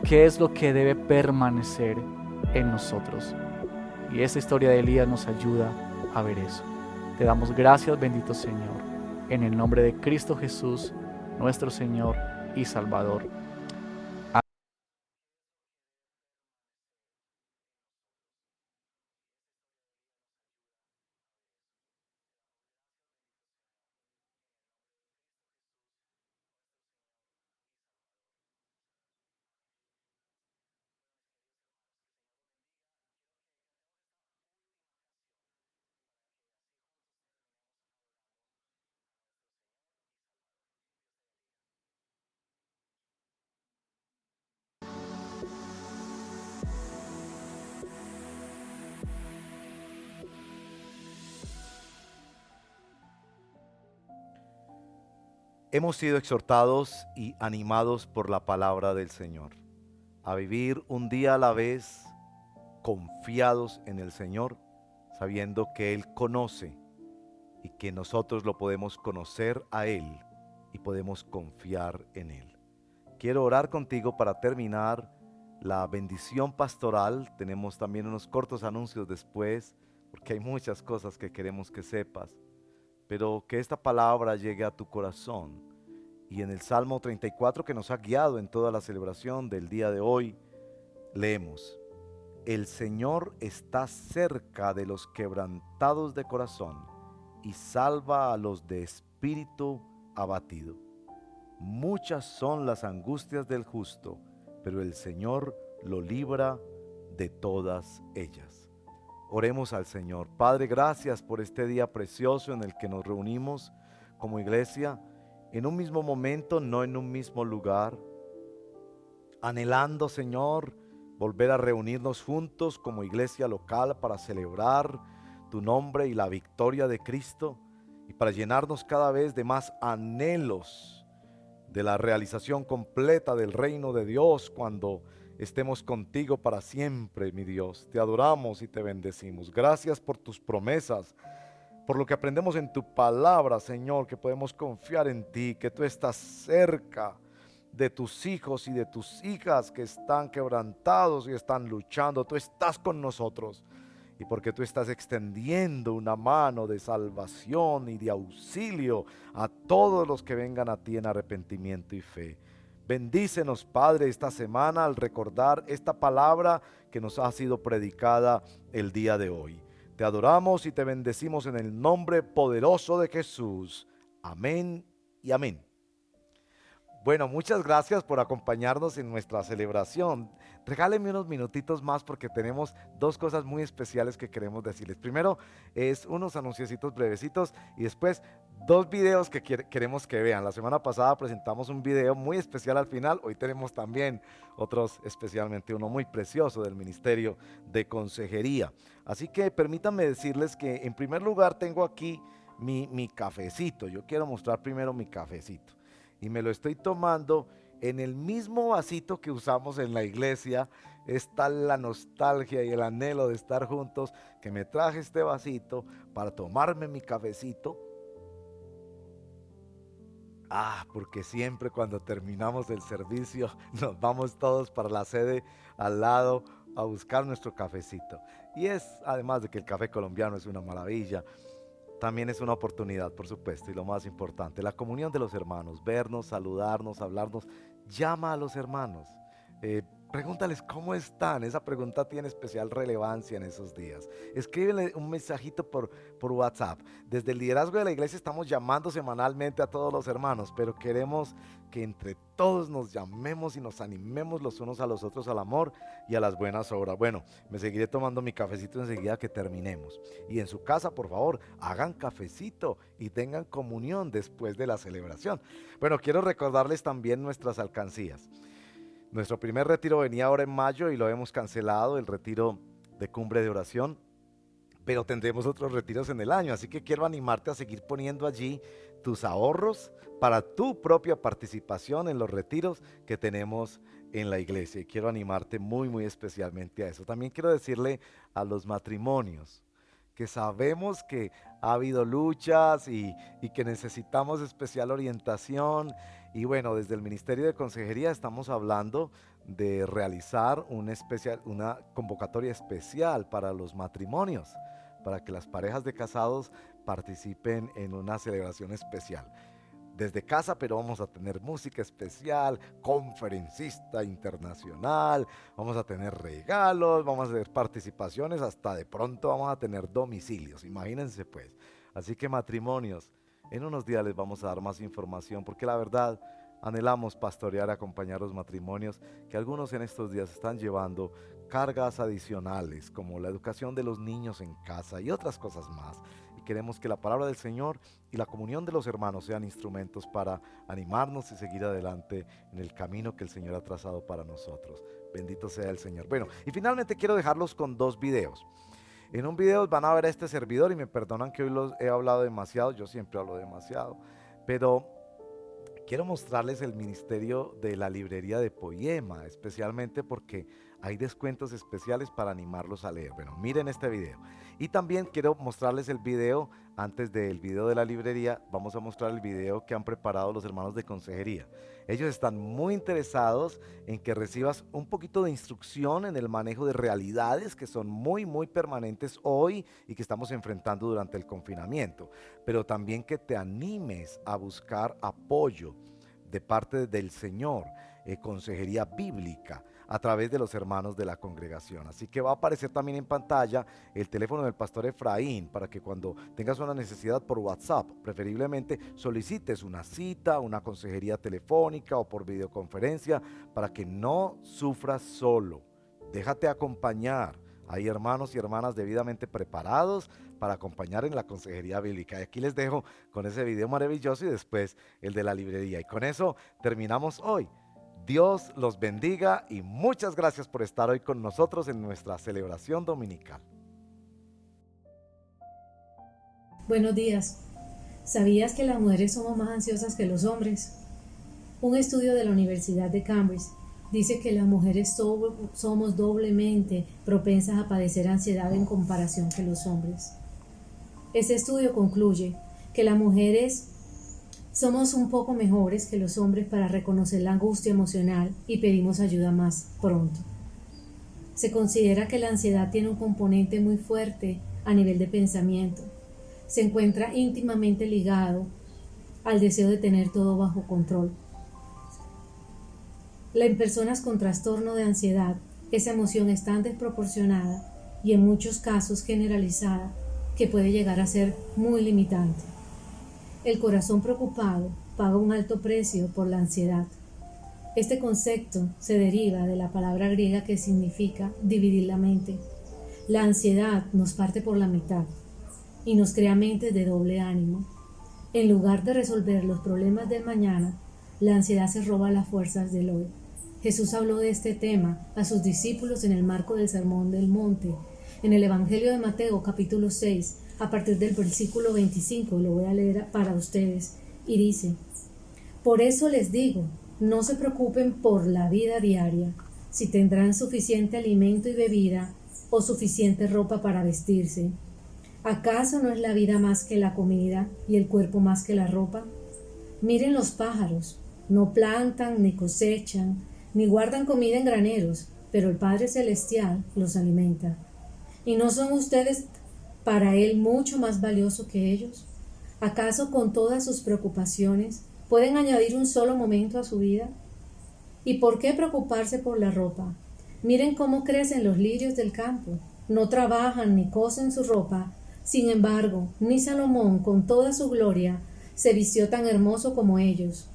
¿Qué es lo que debe permanecer en nosotros? Y esta historia de Elías nos ayuda a ver eso. Te damos gracias, bendito Señor, en el nombre de Cristo Jesús, nuestro Señor y Salvador. Hemos sido exhortados y animados por la palabra del Señor a vivir un día a la vez, confiados en el Señor, sabiendo que Él conoce y que nosotros lo podemos conocer a Él y podemos confiar en Él. Quiero orar contigo para terminar la bendición pastoral. Tenemos también unos cortos anuncios después, porque hay muchas cosas que queremos que sepas, pero que esta palabra llegue a tu corazón. Y en el Salmo 34, que nos ha guiado en toda la celebración del día de hoy, leemos: el Señor está cerca de los quebrantados de corazón y salva a los de espíritu abatido. Muchas son las angustias del justo, pero el Señor lo libra de todas ellas. Oremos al Señor. Padre, gracias por este día precioso en el que nos reunimos como iglesia, en un mismo momento, no en un mismo lugar, anhelando, Señor, volver a reunirnos juntos como iglesia local para celebrar tu nombre y la victoria de Cristo, y para llenarnos cada vez de más anhelos de la realización completa del reino de Dios cuando estemos contigo para siempre, mi Dios. Te adoramos y te bendecimos. Gracias por tus promesas, por lo que aprendemos en tu palabra, Señor, que podemos confiar en ti, que tú estás cerca de tus hijos y de tus hijas que están quebrantados y están luchando. Tú estás con nosotros, y porque tú estás extendiendo una mano de salvación y de auxilio a todos los que vengan a ti en arrepentimiento y fe. Bendícenos, Padre, esta semana al recordar esta palabra que nos ha sido predicada el día de hoy. Te adoramos y te bendecimos en el nombre poderoso de Jesús. Amén y amén. Bueno, muchas gracias por acompañarnos en nuestra celebración. Regálenme unos minutitos más porque tenemos dos cosas muy especiales que queremos decirles. Primero es unos anunciecitos brevecitos y después dos videos que queremos que vean. La semana pasada presentamos un video muy especial al final. Hoy tenemos también otros, especialmente uno muy precioso del Ministerio de Consejería. Así que permítanme decirles que en primer lugar tengo aquí mi cafecito. Yo quiero mostrar primero mi cafecito. Y me lo estoy tomando en el mismo vasito que usamos en la iglesia. Está la nostalgia y el anhelo de estar juntos, que me traje este vasito para tomarme mi cafecito. Porque siempre cuando terminamos el servicio nos vamos todos para la sede al lado a buscar nuestro cafecito. Y es, además de que el café colombiano es una maravilla, también es una oportunidad, por supuesto, y lo más importante, la comunión de los hermanos, vernos, saludarnos, hablarnos. Llama a los hermanos, pregúntales cómo están. Esa pregunta tiene especial relevancia en esos días. Escríbele un mensajito por WhatsApp. Desde el liderazgo de la iglesia estamos llamando semanalmente a todos los hermanos, pero queremos que entre todos nos llamemos y nos animemos los unos a los otros al amor y a las buenas obras. Bueno, me seguiré tomando mi cafecito enseguida que terminemos. Y en su casa, por favor, hagan cafecito y tengan comunión después de la celebración. Bueno, quiero recordarles también nuestras alcancías. Nuestro primer retiro venía ahora en mayo y lo hemos cancelado, el retiro de cumbre de oración, pero tendremos otros retiros en el año, así que quiero animarte a seguir poniendo allí tus ahorros para tu propia participación en los retiros que tenemos en la iglesia, y quiero animarte muy, muy especialmente a eso. También quiero decirle a los matrimonios que sabemos que ha habido luchas y que necesitamos especial orientación. Y bueno, desde el Ministerio de Consejería estamos hablando de realizar una convocatoria especial para los matrimonios, para que las parejas de casados participen en una celebración especial. Desde casa, pero vamos a tener música especial, conferencista internacional, vamos a tener regalos, vamos a tener participaciones, hasta de pronto vamos a tener domicilios, imagínense pues. Así que matrimonios, en unos días les vamos a dar más información, porque la verdad anhelamos pastorear y acompañar los matrimonios, que algunos en estos días están llevando cargas adicionales, como la educación de los niños en casa y otras cosas más. Y queremos que la palabra del Señor y la comunión de los hermanos sean instrumentos para animarnos y seguir adelante en el camino que el Señor ha trazado para nosotros. Bendito sea el Señor. Bueno, y finalmente quiero dejarlos con dos videos. En un video van a ver a este servidor, y me perdonan que hoy he hablado demasiado, yo siempre hablo demasiado, pero quiero mostrarles el ministerio de la librería de Poema, especialmente porque hay descuentos especiales para animarlos a leer. Bueno, miren este video. Y también quiero mostrarles el video, antes del video de la librería, vamos a mostrar el video que han preparado los hermanos de consejería. Ellos están muy interesados en que recibas un poquito de instrucción en el manejo de realidades que son muy permanentes hoy y que estamos enfrentando durante el confinamiento, pero también que te animes a buscar apoyo de parte del Señor, consejería bíblica a través de los hermanos de la congregación. Así que va a aparecer también en pantalla el teléfono del pastor Efraín para que cuando tengas una necesidad por WhatsApp, preferiblemente solicites una cita, una consejería telefónica o por videoconferencia para que no sufras solo. Déjate acompañar. Hay hermanos y hermanas debidamente preparados para acompañar en la consejería bíblica. Y aquí les dejo con ese video maravilloso y después el de la librería. Y con eso terminamos hoy. Dios los bendiga y muchas gracias por estar hoy con nosotros en nuestra celebración dominical. Buenos días. ¿Sabías que las mujeres somos más ansiosas que los hombres? Un estudio de la Universidad de Cambridge dice que las mujeres somos doblemente propensas a padecer ansiedad en comparación que los hombres. Este estudio concluye que las mujeres somos un poco mejores que los hombres para reconocer la angustia emocional y pedimos ayuda más pronto. Se considera que la ansiedad tiene un componente muy fuerte a nivel de pensamiento. Se encuentra íntimamente ligado al deseo de tener todo bajo control. En personas con trastorno de ansiedad, esa emoción es tan desproporcionada y en muchos casos generalizada que puede llegar a ser muy limitante. El corazón preocupado paga un alto precio por la ansiedad. Este concepto se deriva de la palabra griega que significa dividir la mente. La ansiedad nos parte por la mitad y nos crea mentes de doble ánimo. En lugar de resolver los problemas del mañana, la ansiedad se roba las fuerzas del hoy. Jesús habló de este tema a sus discípulos en el marco del Sermón del Monte. En el Evangelio de Mateo, capítulo 6, a partir del versículo 25, lo voy a leer para ustedes, y dice: Por eso les digo, no se preocupen por la vida diaria, si tendrán suficiente alimento y bebida o suficiente ropa para vestirse. ¿Acaso no es la vida más que la comida y el cuerpo más que la ropa? Miren los pájaros, no plantan ni cosechan, ni guardan comida en graneros, pero el Padre Celestial los alimenta. ¿Y no son ustedes para Él mucho más valioso que ellos? ¿Acaso con todas sus preocupaciones pueden añadir un solo momento a su vida? ¿Y por qué preocuparse por la ropa? Miren cómo crecen los lirios del campo. No trabajan ni cosen su ropa. Sin embargo, ni Salomón, con toda su gloria, se vistió tan hermoso como ellos.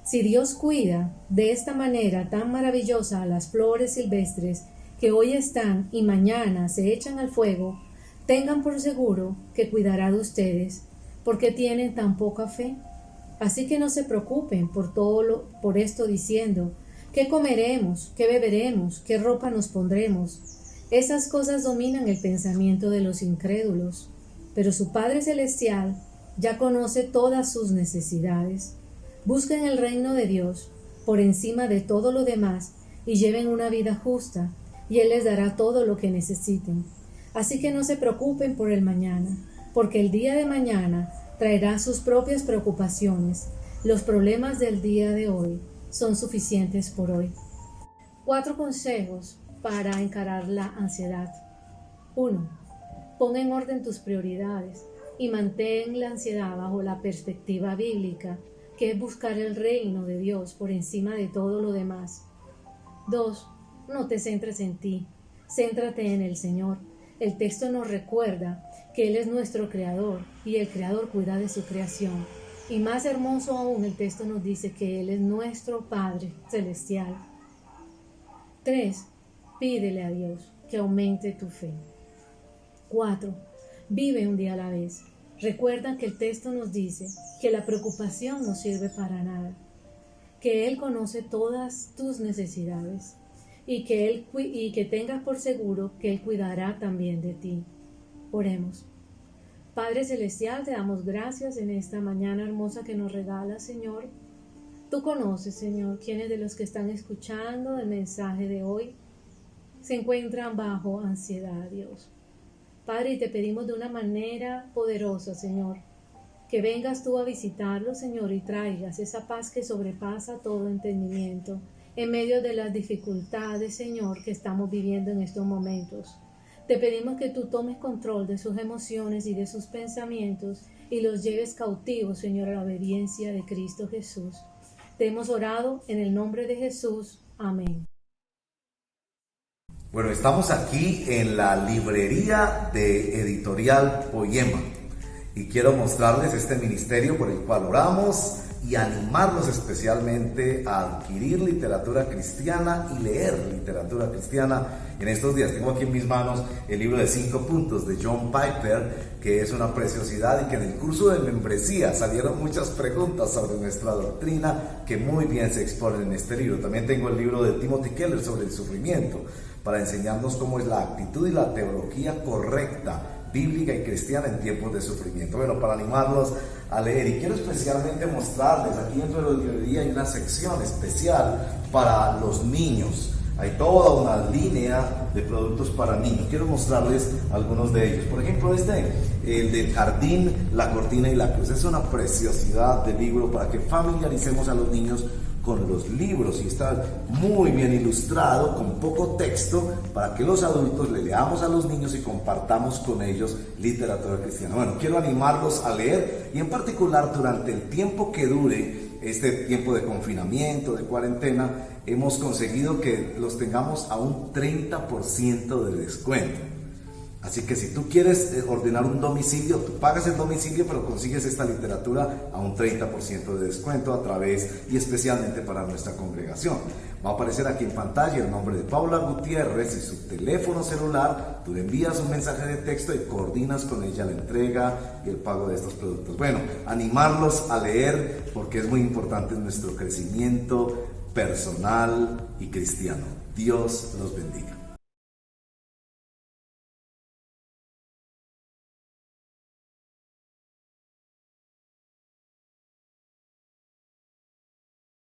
Si Dios cuida de esta manera tan maravillosa a las flores silvestres que hoy están y mañana se echan al fuego, tengan por seguro que cuidará de ustedes, porque tienen tan poca fe. Así que no se preocupen por esto diciendo: ¿qué comeremos? ¿Qué beberemos? ¿Qué ropa nos pondremos? Esas cosas dominan el pensamiento de los incrédulos, pero su Padre Celestial ya conoce todas sus necesidades. Busquen el reino de Dios por encima de todo lo demás y lleven una vida justa, y Él les dará todo lo que necesiten. Así que no se preocupen por el mañana, porque el día de mañana traerá sus propias preocupaciones. Los problemas del día de hoy son suficientes por hoy. 4 consejos para encarar la ansiedad. 1. Pon en orden tus prioridades y mantén la ansiedad bajo la perspectiva bíblica, que es buscar el reino de Dios por encima de todo lo demás. 2. No te centres en ti, céntrate en el Señor. El texto nos recuerda que Él es nuestro Creador y el Creador cuida de su creación. Y más hermoso aún, el texto nos dice que Él es nuestro Padre Celestial. 3. Pídele a Dios que aumente tu fe. 4. Vive un día a la vez. Recuerda que el texto nos dice que la preocupación no sirve para nada, que Él conoce todas tus necesidades y que tengas por seguro que Él cuidará también de ti. Oremos. Padre Celestial, te damos gracias en esta mañana hermosa que nos regala, Señor. Tú conoces, Señor, quiénes de los que están escuchando el mensaje de hoy se encuentran bajo ansiedad, Dios. Padre, y te pedimos de una manera poderosa, Señor, que vengas tú a visitarlos, Señor, y traigas esa paz que sobrepasa todo entendimiento en medio de las dificultades, Señor, que estamos viviendo en estos momentos. Te pedimos que tú tomes control de sus emociones y de sus pensamientos y los lleves cautivos, Señor, a la obediencia de Cristo Jesús. Te hemos orado en el nombre de Jesús. Amén. Bueno, estamos aquí en la librería de Editorial Poema y quiero mostrarles este ministerio por el cual oramos y animarlos especialmente a adquirir literatura cristiana y leer literatura cristiana en estos días. Tengo aquí en mis manos el libro de 5 puntos de John Piper, que es una preciosidad y que en el curso de membresía salieron muchas preguntas sobre nuestra doctrina que muy bien se exponen en este libro. También tengo el libro de Timothy Keller sobre el sufrimiento, para enseñarnos cómo es la actitud y la teología correcta, bíblica y cristiana en tiempos de sufrimiento. Bueno, para animarlos a leer, y quiero especialmente mostrarles, aquí dentro de la librería hay una sección especial para los niños. Hay toda una línea de productos para niños. Quiero mostrarles algunos de ellos. Por ejemplo, el del jardín, la cortina y la cruz. Es una preciosidad de libro para que familiaricemos a los niños con los libros, y está muy bien ilustrado, con poco texto, para que los adultos le leamos a los niños y compartamos con ellos literatura cristiana. Bueno, quiero animarlos a leer, y en particular durante el tiempo que dure este tiempo de confinamiento, de cuarentena, hemos conseguido que los tengamos a un 30% de descuento. Así que si tú quieres ordenar un domicilio, tú pagas el domicilio, pero consigues esta literatura a un 30% de descuento a través y especialmente para nuestra congregación. Va a aparecer aquí en pantalla el nombre de Paula Gutiérrez y su teléfono celular. Tú le envías un mensaje de texto y coordinas con ella la entrega y el pago de estos productos. Bueno, animarlos a leer porque es muy importante en nuestro crecimiento personal y cristiano. Dios los bendiga.